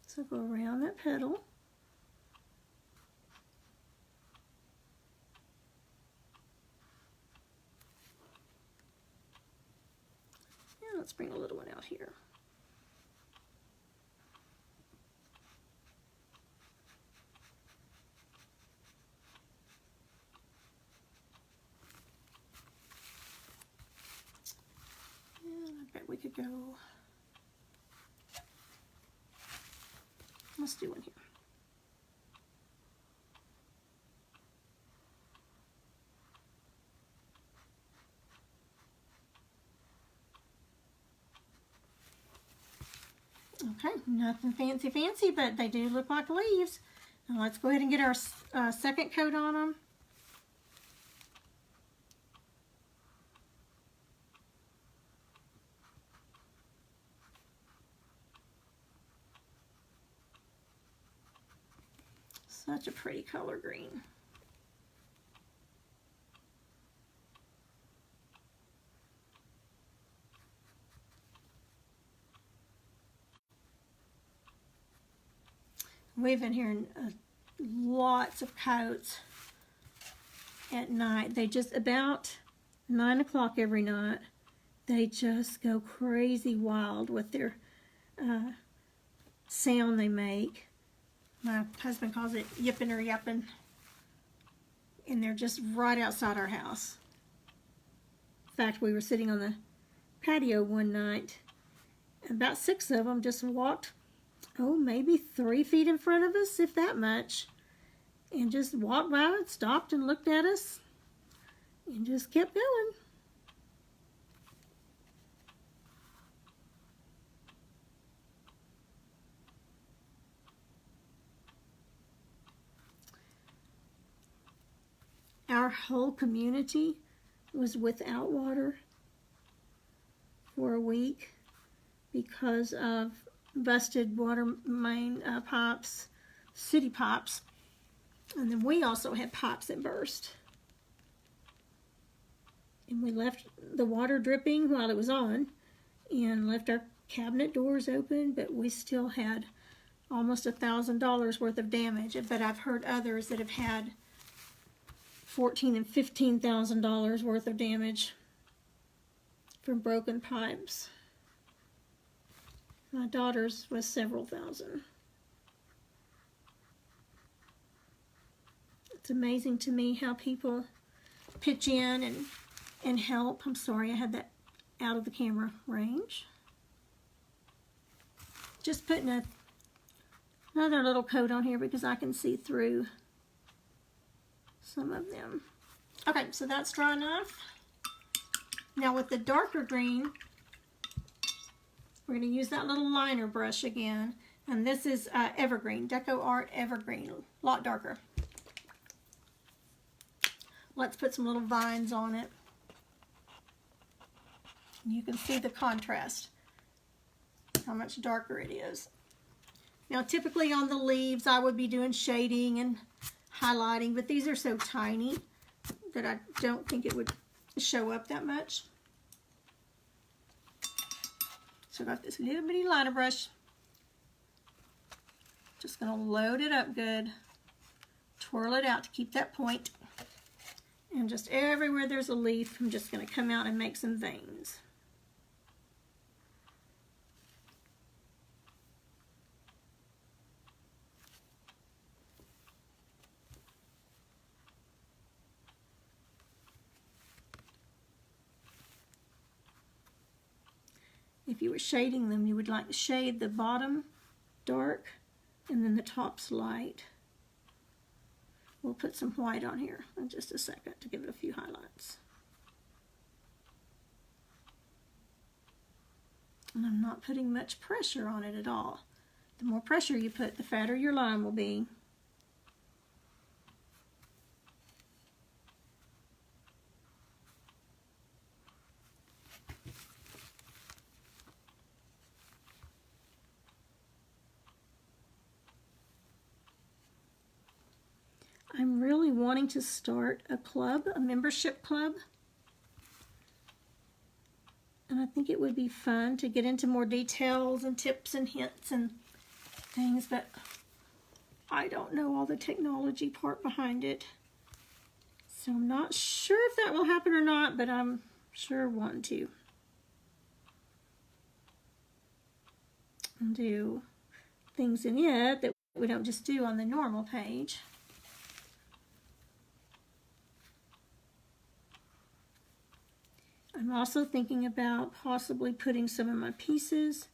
So go around that petal. And let's bring a little one out here. And I bet we could go. Let's do one here. Okay, nothing fancy, but they do look like leaves. Now let's go ahead and get our second coat on them. Such a pretty color green. We've been hearing lots of coyotes at night. They just, about 9 o'clock every night, they just go crazy wild with their sound they make. My husband calls it yipping or yapping. And they're just right outside our house. In fact, we were sitting on the patio one night. About 6 of them just walked, maybe 3 feet in front of us, if that much. And just walked by and stopped and looked at us. And just kept going. our whole community was without water for a week because of busted water main pipes, city pipes. And then we also had pipes that burst. And we left the water dripping while it was on and left our cabinet doors open, but we still had almost $1,000 worth of damage. But I've heard others that have had $14,000 and $15,000 worth of damage from broken pipes. My daughter's was several thousand. It's amazing to me how people pitch in and help. I'm sorry, I had that out of the camera range. Just putting another little coat on here because I can see through some of them. Okay, so that's dry enough. Now with the darker green, we're going to use that little liner brush again. And this is Evergreen, Deco Art Evergreen, a lot darker. Let's put some little vines on it. You can see the contrast, how much darker it is. Now typically on the leaves I would be doing shading and highlighting, but these are so tiny that I don't think it would show up that much. So I got this little bitty liner brush. Just going to load it up good, twirl it out to keep that point, and just everywhere there's a leaf I'm just going to come out and make some veins. If you were shading them, you would like to shade the bottom dark and then the top's light. We'll put some white on here in just a second to give it a few highlights. And I'm not putting much pressure on it at all. The more pressure you put, the fatter your line will be. I'm really wanting to start a club, a membership club. And I think it would be fun to get into more details and tips and hints and things, but I don't know all the technology part behind it. So I'm not sure if that will happen or not, but I'm sure wanting to. And do things in it that we don't just do on the normal page. I'm also thinking about possibly putting some of my pieces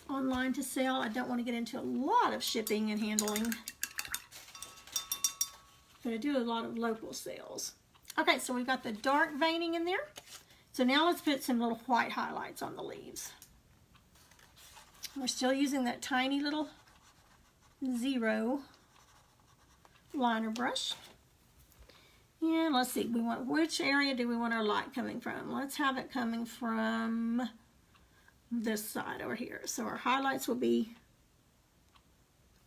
online to sell. I don't want to get into a lot of shipping and handling, but I do a lot of local sales. Okay, so we've got the dark veining in there. So now let's put some little white highlights on the leaves. We're still using that tiny little 0 liner brush. And let's see, which area do we want our light coming from? Let's have it coming from this side over here. So our highlights will be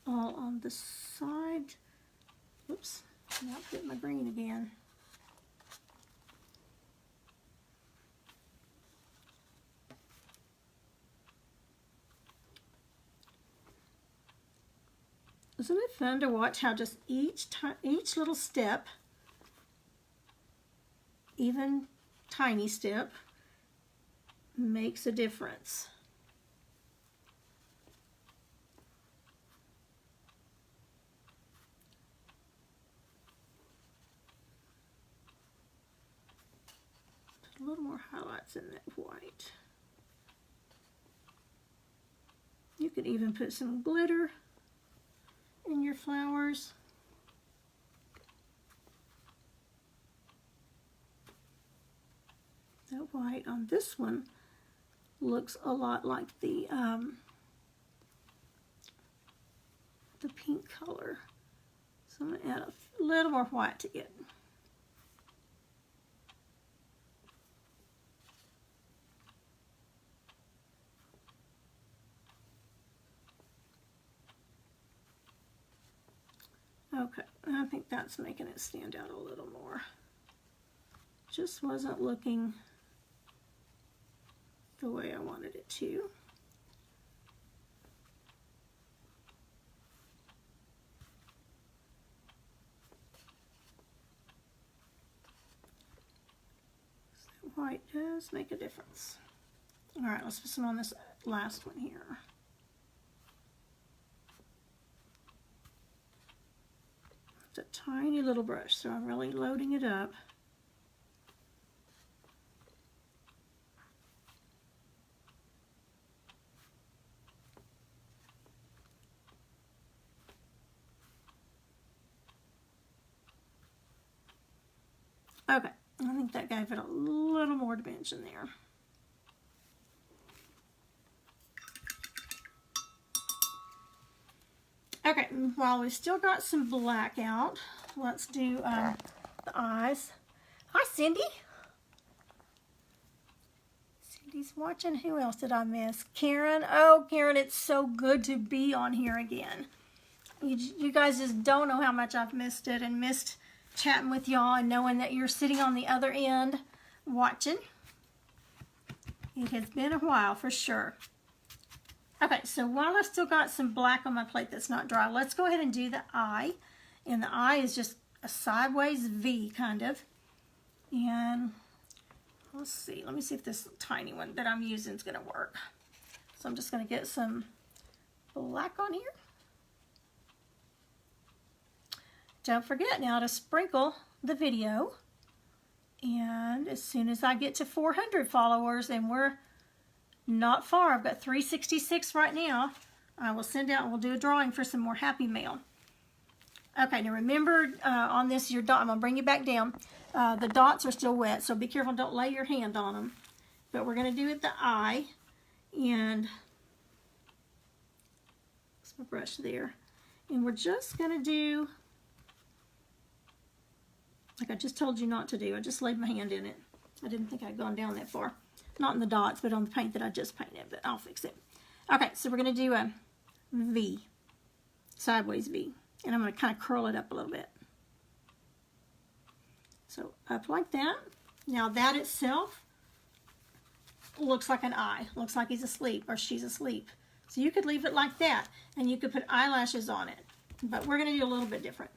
all on the side. Oops, now I put my green again. Isn't it fun to watch how just each little step, even tiny step, makes a difference. Put a little more highlights in that white. You could even put some glitter in your flowers. That white on this one looks a lot like the pink color. So So I'm going to add a little more white to it. Okay, I think that's making it stand out a little more. Just wasn't looking the way I wanted it to. White does make a difference. All right, let's put some on this last one here. It's a tiny little brush, so I'm really loading it up. Okay, I think that gave it a little more dimension there. Okay, while we've still got some black out, let's do the eyes. Hi, Cindy. Cindy's watching. Who else did I miss? Karen. Oh, Karen, it's so good to be on here again. You guys just don't know how much I've missed it and missed chatting with y'all and knowing that you're sitting on the other end watching. It has been a while for sure. Okay, so while I've still got some black on my plate that's not dry, let's go ahead and do the eye. And the eye is just a sideways V kind of. And let's see, let me see if this tiny one that I'm using is going to work. So I'm just going to get some black on here. Don't forget now to sprinkle the video. And as soon as I get to 400 followers, and we're not far, I've got 366 right now, I will send out and we'll do a drawing for some more Happy Mail. Okay, now remember on this, your dot, I'm going to bring you back down. The dots are still wet, so be careful, don't lay your hand on them. But we're going to do it the eye, and that's my brush there. And we're just going to do, like I just told you not to do, I just laid my hand in it. I didn't think I'd gone down that far. Not in the dots, but on the paint that I just painted, but I'll fix it. Okay, so we're going to do a V, sideways V. And I'm going to kind of curl it up a little bit. So up like that. Now that itself looks like an eye. Looks like he's asleep or she's asleep. So you could leave it like that, and you could put eyelashes on it. But we're going to do a little bit different.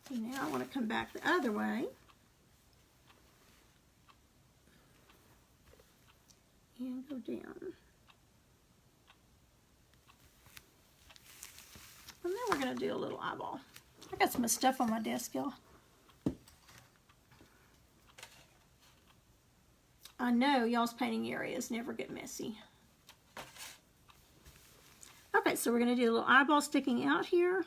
So now I want to come back the other way. And go down. And then we're going to do a little eyeball. I got some stuff on my desk, y'all. I know y'all's painting areas never get messy. Okay, so we're going to do a little eyeball sticking out here.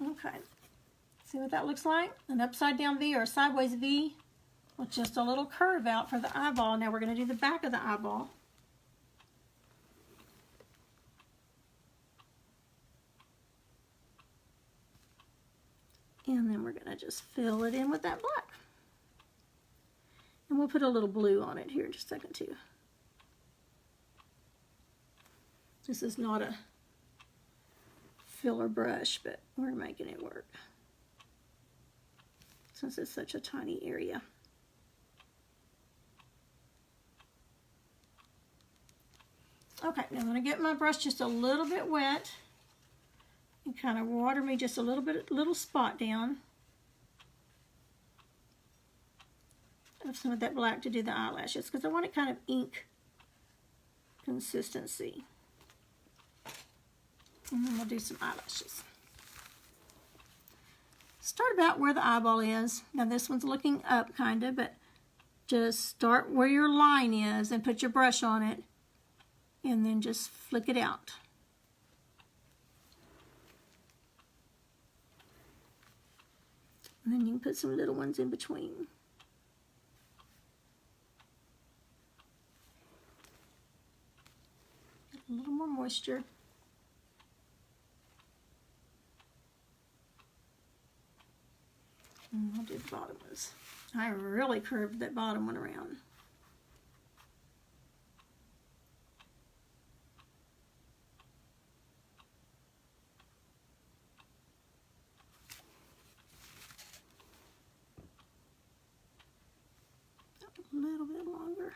Okay. See what that looks like? An upside down V or a sideways V with just a little curve out for the eyeball. Now we're going to do the back of the eyeball. And then we're going to just fill it in with that black. And we'll put a little blue on it here in just a second too. This is not a filler brush, but we're making it work since it's such a tiny area. Okay, now I'm going to get my brush just a little bit wet and kind of water me just a little spot down of some of that black to do the eyelashes, because I want it kind of ink consistency. And then we'll do some eyelashes. Start about where the eyeball is. Now this one's looking up kind of, but just start where your line is and put your brush on it and then just flick it out. And then you can put some little ones in between. A little more moisture. And I'll do the bottom ones. I really curved that bottom one around. A little bit longer.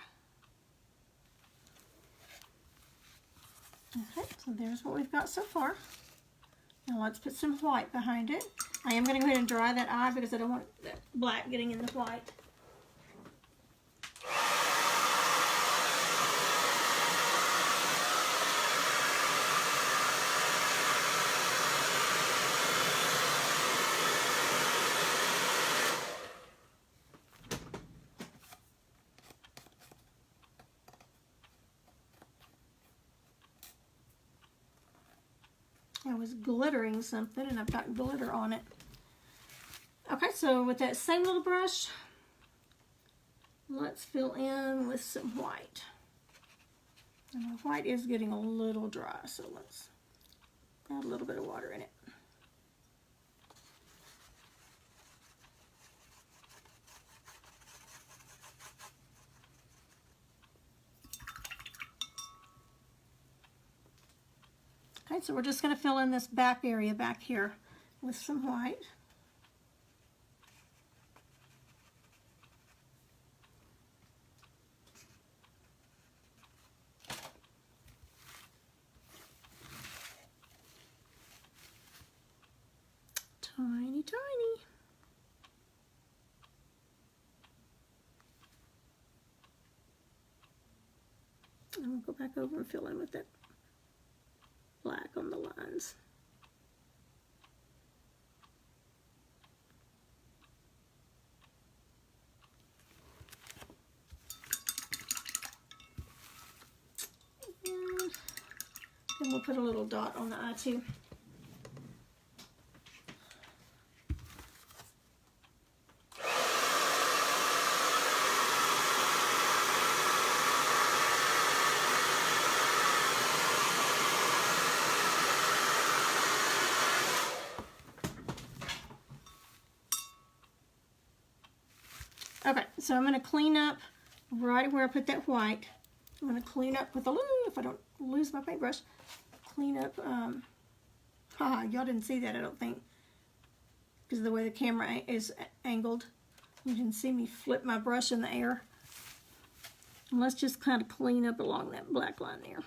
Okay, so there's what we've got so far. Now let's put some white behind it. I am going to go ahead and dry that eye because I don't want that black getting in the white. I was glittering something and I've got glitter on it. Okay, so with that same little brush, let's fill in with some white. And the white is getting a little dry, so let's add a little bit of water in it. Okay, so we're just going to fill in this back area back here with some white. Tiny, tiny. And we'll go back over and fill in with that black on the lines. And then we'll put a little dot on the eye too. Okay, so I'm going to clean up right where I put that white. I'm going to clean up with a little, if I don't lose my paintbrush, clean up, y'all didn't see that I don't think, because of the way the camera is angled. You didn't see me flip my brush in the air. And let's just kind of clean up along that black line there.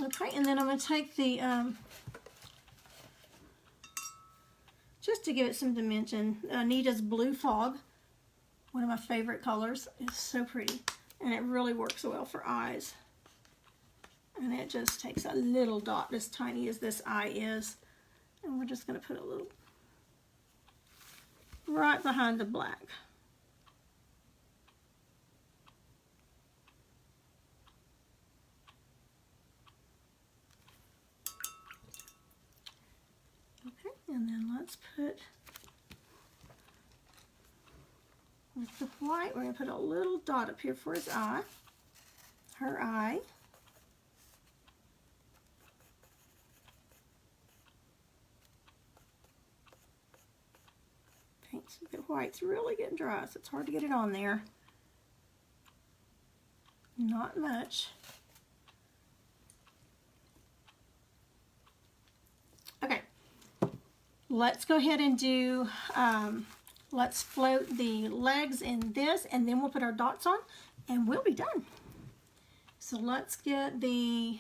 Okay, and then I'm going to take the, just to give it some dimension, Nita's Blue Fog, one of my favorite colors. It's so pretty, and it really works well for eyes. And it just takes a little dot as tiny as this eye is, and we're just going to put a little right behind the black. Okay, and then let's put, with the white, we're going to put a little dot up here for his eye, her eye. The white's really getting dry, so it's hard to get it on there. Not much. Okay, let's go ahead and do, let's float the legs in this, and then we'll put our dots on, and we'll be done. So let's get to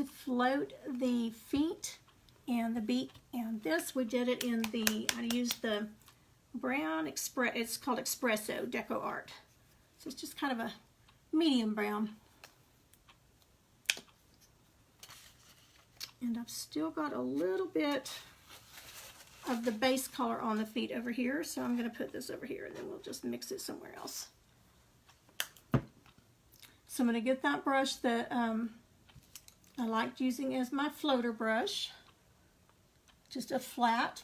float the feet and the beak, and this we did it in I used the brown it's called Espresso Deco Art, so it's just kind of a medium brown, and I've still got a little bit of the base color on the feet over here, so I'm going to put this over here and then we'll just mix it somewhere else. So I'm going to get that brush that I liked using as my floater brush, just a flat.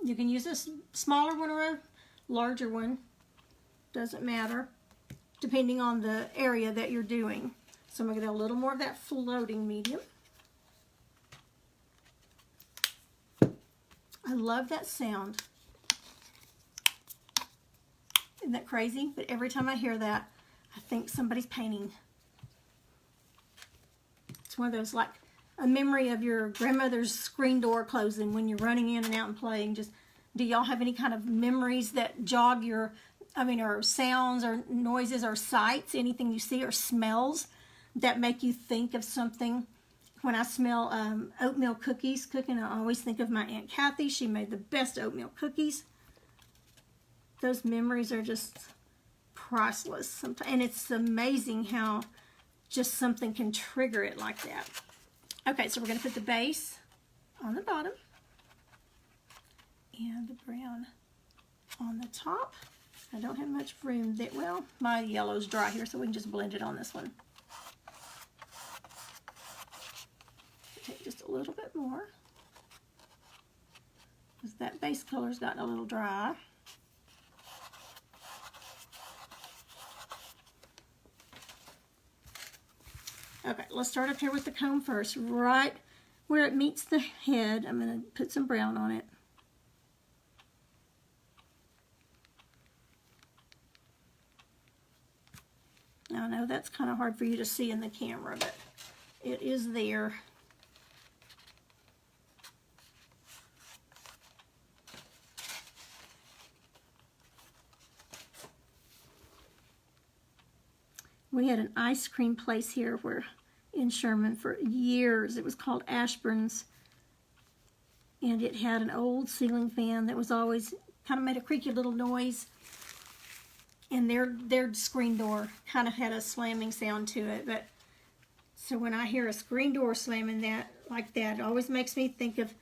You can use a smaller one or a larger one, doesn't matter, depending on the area that you're doing. So I'm going to get a little more of that floating medium. I love that sound. Isn't that crazy? But every time I hear that, I think somebody's painting. It's one of those, like a memory of your grandmother's screen door closing when you're running in and out and playing. Just, do y'all have any kind of memories that jog your, or sounds or noises or sights, anything you see, or smells that make you think of something? When I smell oatmeal cookies cooking, I always think of my Aunt Kathy. She made the best oatmeal cookies. Those memories are just priceless sometimes. And it's amazing how just something can trigger it like that. Okay, so we're going to put the base on the bottom and the brown on the top. I don't have much room that, well, my yellow's dry here, so we can just blend it on this one. Take just a little bit more, because that base color's gotten a little dry. Okay, let's start up here with the comb first. Right where it meets the head, I'm going to put some brown on it. Now, I know that's kind of hard for you to see in the camera, but it is there. We had an ice cream place here in Sherman for years. It was called Ashburn's, and it had an old ceiling fan that was always kind of made a creaky little noise, and their screen door kind of had a slamming sound to it. But so when I hear a screen door slamming like that, it always makes me think of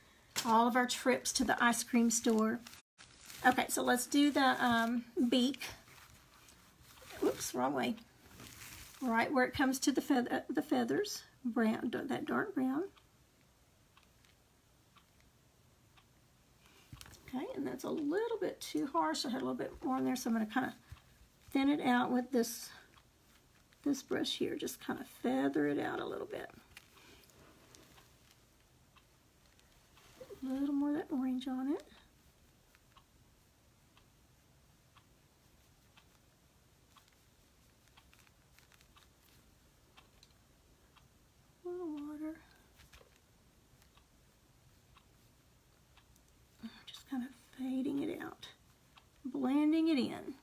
all of our trips to the ice cream store. Okay, so let's do the beak. Whoops, wrong way. Right where it comes to the feathers, brown, that dark brown. Okay, and that's a little bit too harsh. I had a little bit more in there, so I'm going to kind of thin it out with this brush here. Just kind of feather it out a little bit. A little more of that orange on it. Water. Just kind of fading it out, blending it in.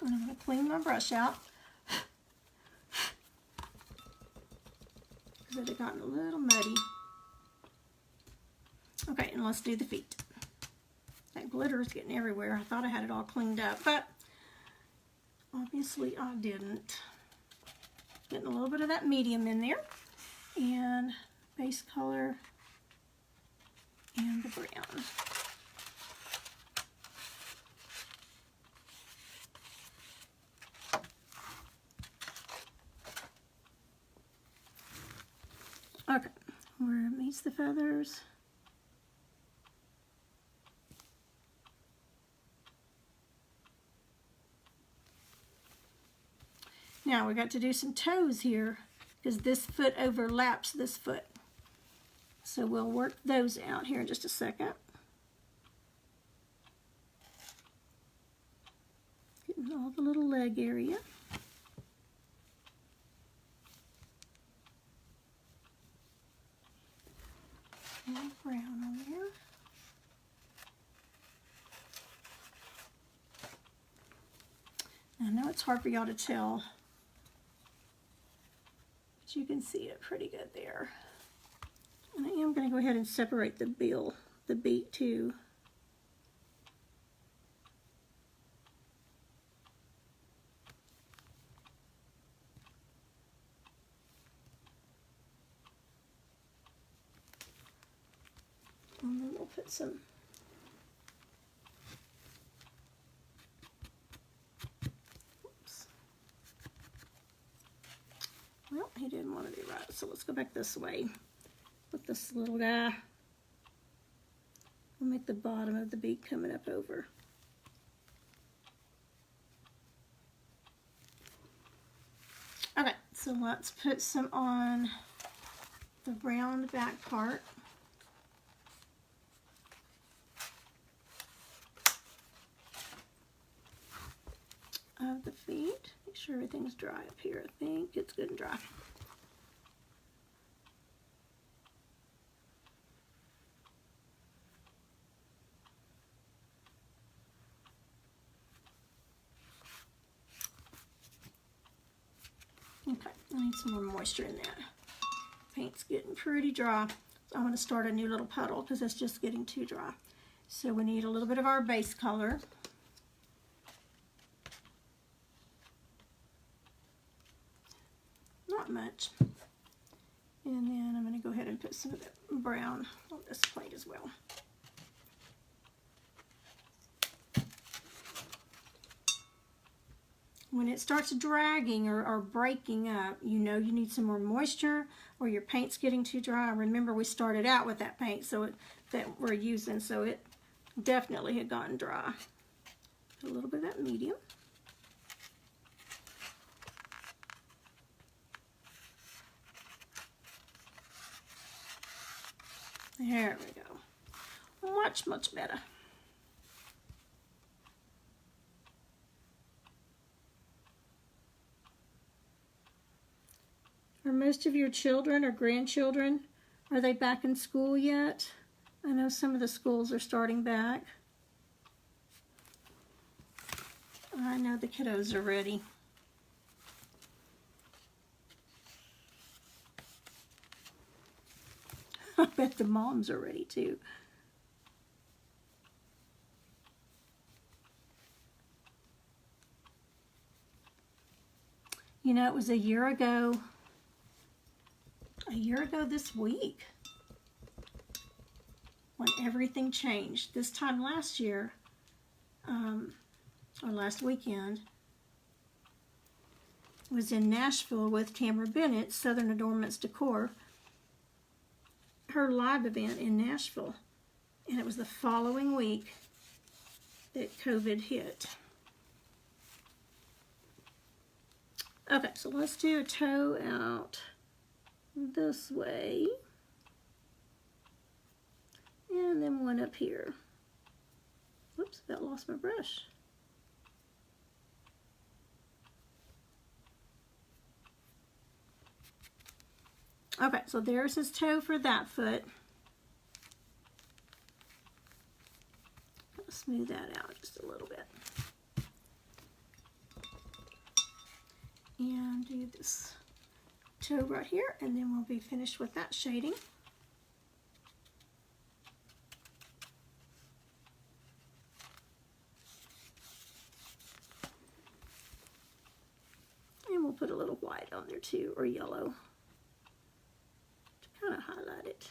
And I'm going to clean my brush out because it had gotten a little muddy. Okay, and let's do the feet. That glitter is getting everywhere. I thought I had it all cleaned up, but obviously I didn't. Getting a little bit of that medium in there, and base color, and the brown. Okay, where it meets the feathers. Now we got to do some toes here because this foot overlaps this foot. So we'll work those out here in just a second. Getting all the little leg area. And brown on there. I know it's hard for y'all to tell, but you can see it pretty good there. And I am going to go ahead and separate the beak too. And then we'll put some didn't want to do right. So let's go back this way with this little guy. We'll make the bottom of the beak coming up over. Okay, so let's put some on the round back part. Of the feet. Make sure everything's dry up here. I think it's good and dry. Okay, I need some more moisture in that. Paint's getting pretty dry. So I'm going to start a new little puddle because it's just getting too dry. So we need a little bit of our base color. Not much. And then I'm going to go ahead and put some of that brown on this plate as well. When it starts dragging or breaking up, you know you need some more moisture or your paint's getting too dry. Remember, we started out with that paint that we're using, so it definitely had gotten dry. Put a little bit of that medium. There we go. Much, much better. Are most of your children or grandchildren, are they back in school yet? I know some of the schools are starting back. I know the kiddos are ready. I bet the moms are ready too. You know, it was a year ago this week when everything changed. This time last year, or last weekend, was in Nashville with Tamara Bennett, Southern Adornments Decor, her live event in Nashville. And it was the following week that COVID hit. Okay, so let's do a toe out this way. And then one up here. Whoops, about lost my brush. Okay, so there's his toe for that foot. I'll smooth that out just a little bit. And do this toe right here, and then we'll be finished with that shading. And we'll put a little white on there too, or yellow, to kind of highlight it.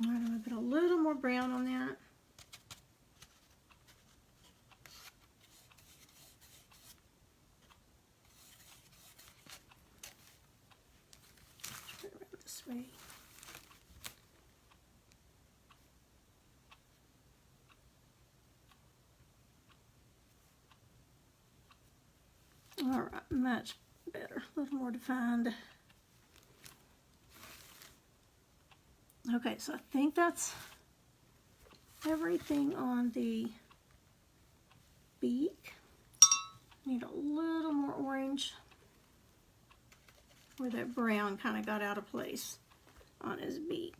All right, I'm going to put a little more brown on that. Turn it around this way. All right, much better, a little more defined. Okay, so I think that's everything on the beak. Need a little more orange where that brown kind of got out of place on his beak.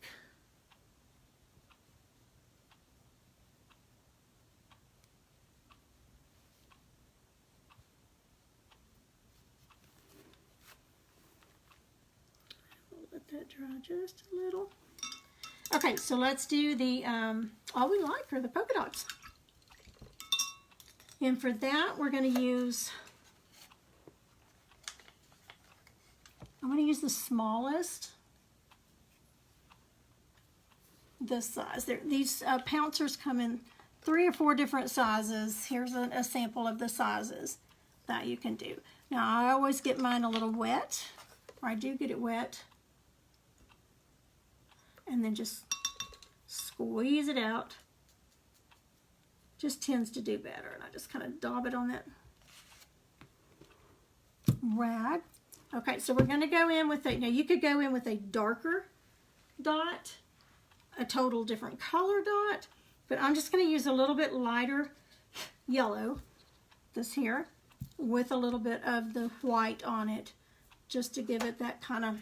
We'll let that dry just a little. Okay, so let's do the, all we like are the polka dots. And for that, we're going to use I'm going to use the smallest, this size. These pouncers come in 3 or 4 different sizes. Here's a sample of the sizes that you can do. Now I always get mine a little wet, or I do get it wet, and then just squeeze it out. Just tends to do better, and I just kind of daub it on that rag. Okay, so we're going to go in with now you could go in with a darker dot, a total different color dot, but I'm just going to use a little bit lighter yellow, this here, with a little bit of the white on it, just to give it that kind of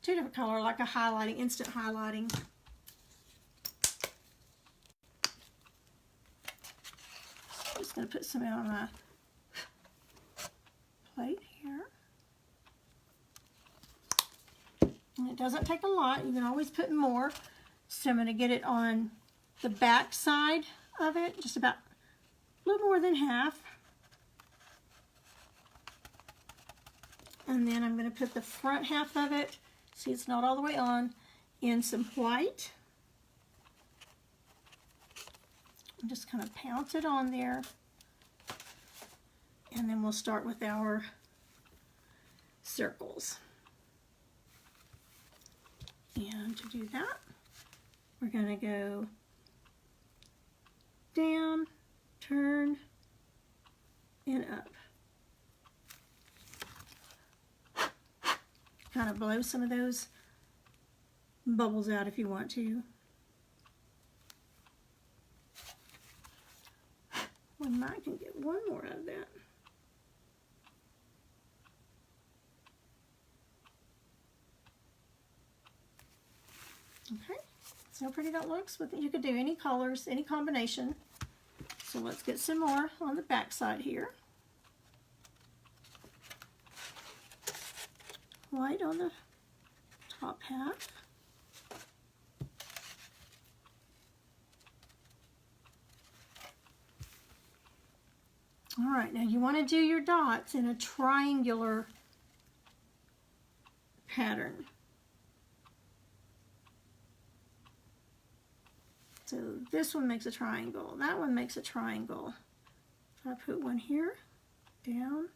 2 different color, like a highlighting, instant highlighting. Just going to put some out on my plate here. And it doesn't take a lot. You can always put more. So I'm going to get it on the back side of it, just about a little more than half. And then I'm going to put the front half of it, see it's not all the way on, in some white. And just kind of pounce it on there. And then we'll start with our circles. And to do that, we're going to go down, turn, and up. Kind of blow some of those bubbles out if you want to. We might can get one more out of that. Okay, see how pretty that looks? You could do any colors, any combination. So let's get some more on the back side here. White on the top half. All right, now you want to do your dots in a triangular pattern. So this one makes a triangle, that one makes a triangle. So I put one here, down,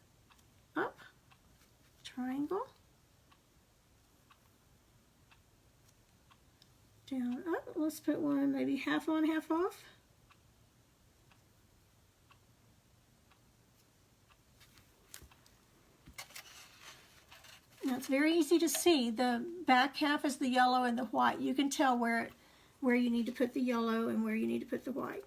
up, triangle, down, up. Let's put one maybe half on, half off. Now it's very easy to see. The back half is the yellow and the white. You can tell where you need to put the yellow and where you need to put the white.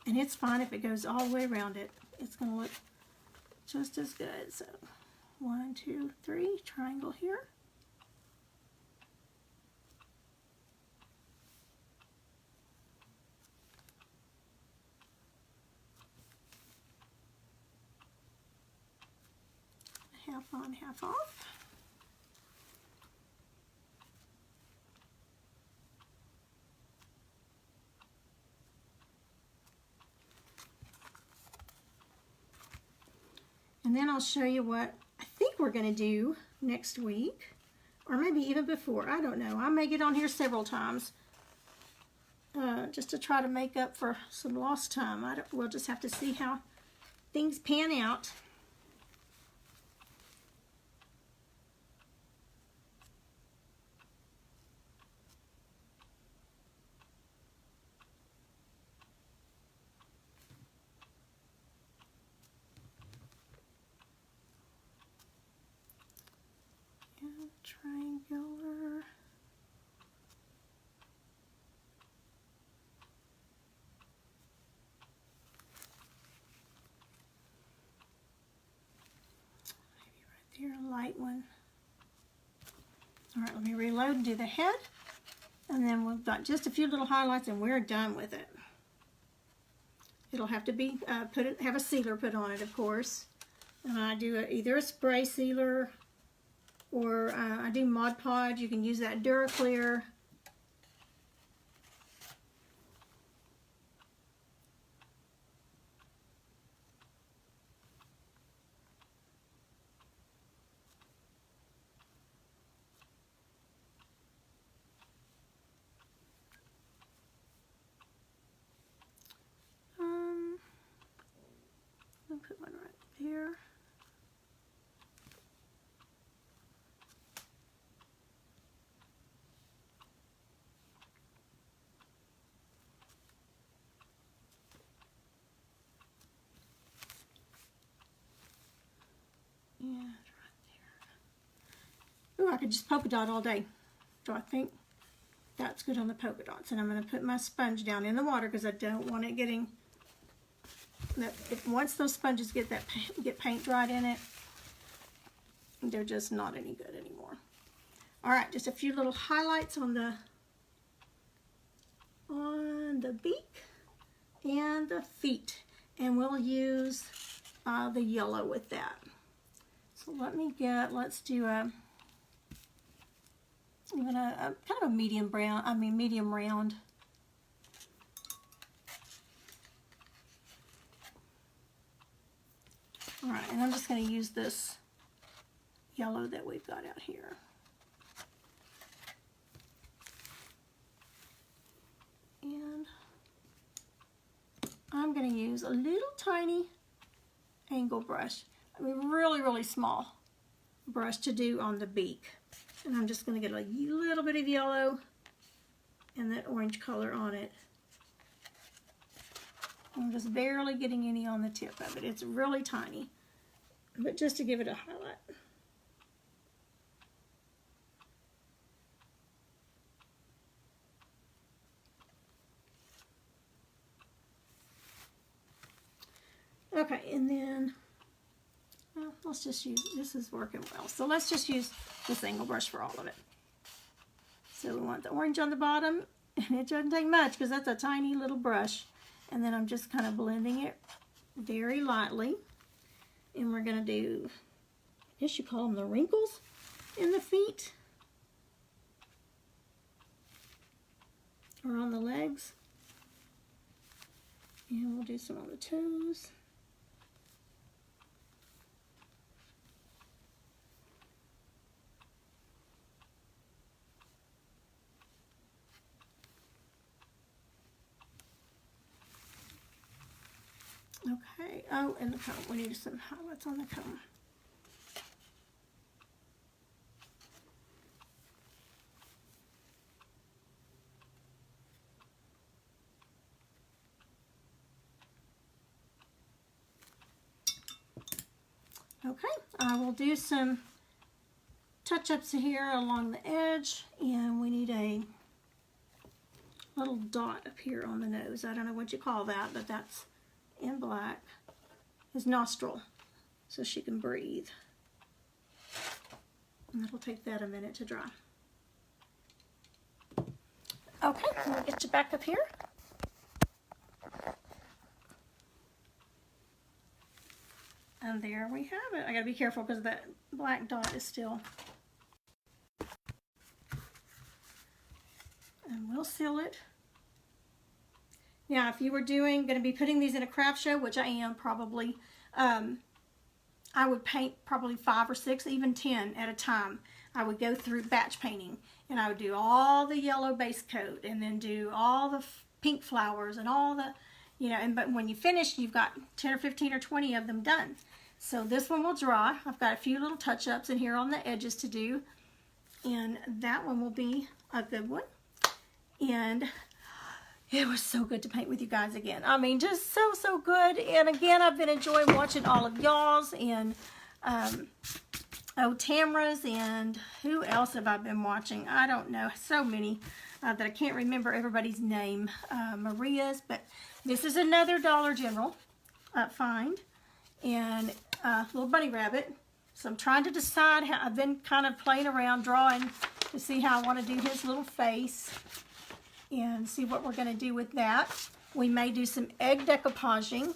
And it's fine if it goes all the way around it. It's going to look just as good. So 1, 2, 3, triangle here. Half on, half off. And then I'll show you what I think we're going to do next week, or maybe even before. I don't know. I may get on here several times just to try to make up for some lost time. We'll just have to see how things pan out. Triangular. Maybe right there, a light one. All right, let me reload and do the head. And then we've got just a few little highlights and we're done with it. It'll have to be have a sealer put on it, of course. And I do either a spray sealer, or I do Mod Podge. You can use that DuraClear. here. And right there. Ooh, I could just polka dot all day. So I think that's good on the polka dots. And I'm going to put my sponge down in the water because I don't want it getting that. Once those sponges get paint dried in it, they're just not any good anymore. All right, just a few little highlights on the beak and the feet, and we'll use the yellow with that. So let's do even a kind of a medium brown, medium round. All right, and I'm just going to use this yellow that we've got out here. And I'm going to use a little tiny angle brush. Really, really small brush to do on the beak. And I'm just going to get a little bit of yellow and that orange color on it. I'm just barely getting any on the tip of it. It's really tiny, but just to give it a highlight. Okay, and then let's just use, this is working well, so let's just use this angle brush for all of it. So we want the orange on the bottom, and it doesn't take much because that's a tiny little brush. And then I'm just kind of blending it very lightly. And we're going to do, I guess you call them the wrinkles in the feet. Or on the legs. And we'll do some on the toes. Okay, oh, and the comb. We need some highlights on the comb. Okay, I will do some touch-ups here along the edge, and we need a little dot up here on the nose. I don't know what you call that, but that's in black. His nostril, so she can breathe. And it'll take that a minute to dry. Okay, we'll get you back up here. And there we have it. I gotta be careful because that black dot is still. And we'll seal it. Now, if you were going to be putting these in a craft show, which I am probably, I would paint probably 5 or 6, even 10 at a time. I would go through batch painting, and I would do all the yellow base coat, and then do all the pink flowers and all the, but when you finish, you've got 10 or 15 or 20 of them done. So this one will dry. I've got a few little touch-ups in here on the edges to do, and that one will be a good one. And it was so good to paint with you guys again. I mean, just so good. And again, I've been enjoying watching all of y'all's, and Tamara's, and who else have I been watching? I don't know. So many that I can't remember everybody's name. Maria's, but this is another Dollar General find, and little bunny rabbit. So I'm trying to decide how. I've been kind of playing around, drawing to see how I want to do his little face. And see what we're going to do with that. We may do some egg decoupaging.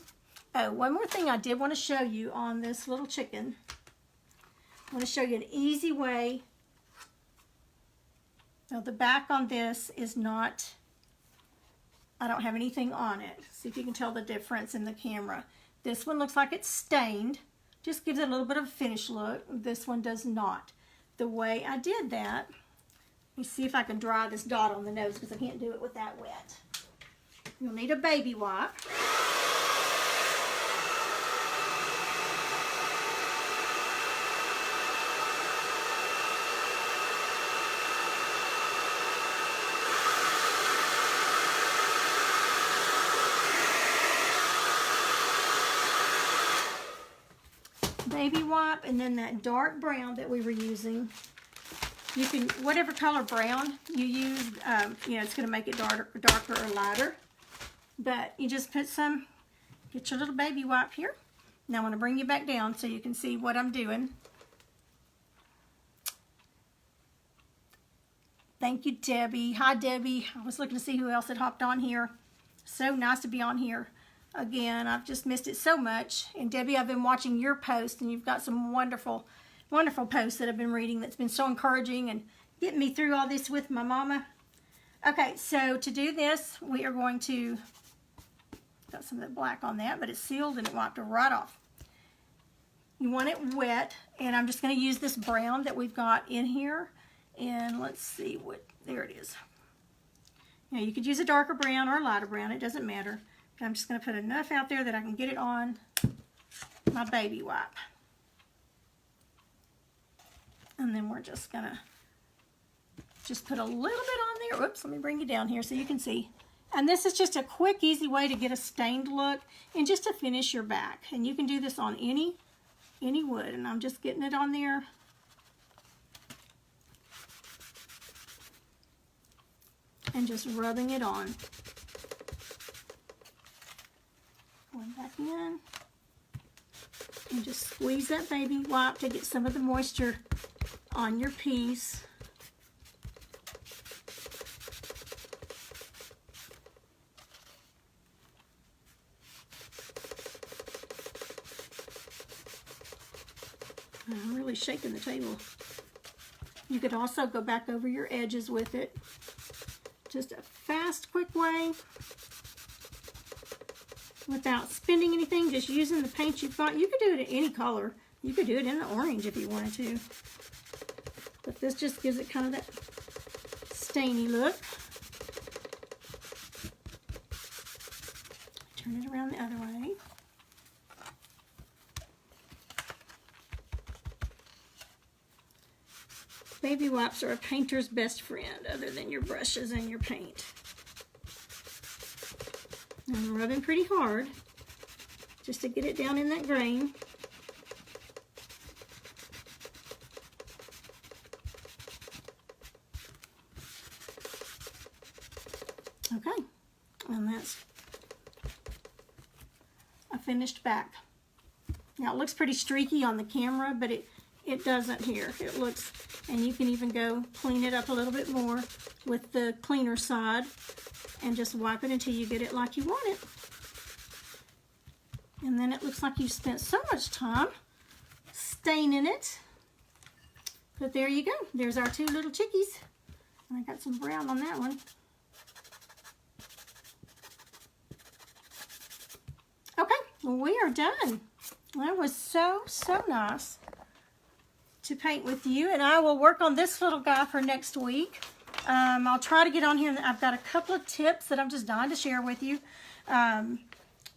Oh, one more thing I did want to show you on this little chicken. I want to show you an easy way. Now the back on this is not, I don't have anything on it. See if you can tell the difference in the camera. This one looks like it's stained. Just gives it a little bit of a finished look. This one does not. The way I did that, let me see if I can dry this dot on the nose because I can't do it with that wet. You'll need a baby wipe. baby wipe and then that dark brown that we were using. You can, whatever color brown you use, you know, it's going to make it darker or lighter. But you just put some, get your little baby wipe here. Now I want to bring you back down so you can see what I'm doing. Thank you, Debbie. Hi, Debbie. I was looking to see who else had hopped on here. So nice to be on here again. I've just missed it so much. And Debbie, I've been watching your posts, and you've got some wonderful, wonderful posts that I've been reading that's been so encouraging and getting me through all this with my mama. Okay, so to do this, we are going to, got some of that black on that, but it's sealed and it wiped right off. You want it wet, and I'm just going to use this brown that we've got in here. And let's see what, there it is. Now you could use a darker brown or a lighter brown, it doesn't matter. But I'm just going to put enough out there that I can get it on my baby wipe. And then we're just going to just put a little bit on there. Whoops, let me bring you down here so you can see. And this is just a quick, easy way to get a stained look and just to finish your back. And you can do this on any wood. And I'm just getting it on there. And just rubbing it on. Going back in. And just squeeze that baby wipe to get some of the moisture on your piece. I'm really shaking the table. You could also go back over your edges with it. Just a fast, quick way without spending anything, just using the paint you've got. You could do it in any color. You could do it in the orange if you wanted to. But this just gives it kind of that stainy look. Turn it around the other way. Baby wipes are a painter's best friend other than your brushes and your paint. I'm rubbing pretty hard just to get it down in that grain. Okay, and that's a finished back. Now it looks pretty streaky on the camera, but it doesn't here. It looks, and you can even go clean it up a little bit more with the cleaner side and just wipe it until you get it like you want it. And then it looks like you spent so much time staining it. But there you go. There's our two little chickies. And I got some brown on that one. Okay, well, we are done. That was so nice to paint with you, and I will work on this little guy for next week. I'll try to get on here. I've got a couple of tips that I'm just dying to share with you.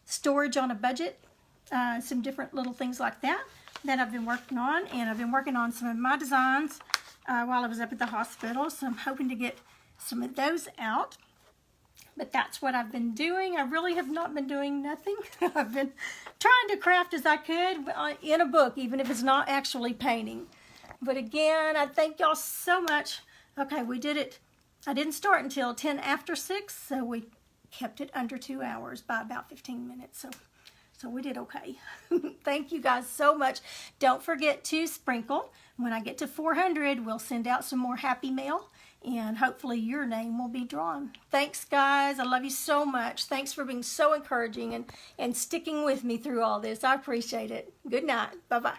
Storage on a budget, some different little things like that I've been working on, and I've been working on some of my designs while I was up at the hospital, so I'm hoping to get some of those out. But that's what I've been doing. I really have not been doing nothing. I've been trying to craft as I could in a book, even if it's not actually painting. But again, I thank y'all so much. Okay, we did it. I didn't start until 10 after 6, so we kept it under 2 hours by about 15 minutes. So we did okay. Thank you guys so much. Don't forget to sprinkle. When I get to 400, we'll send out some more happy mail, and hopefully your name will be drawn. Thanks, guys. I love you so much. Thanks for being so encouraging and sticking with me through all this. I appreciate it. Good night. Bye-bye.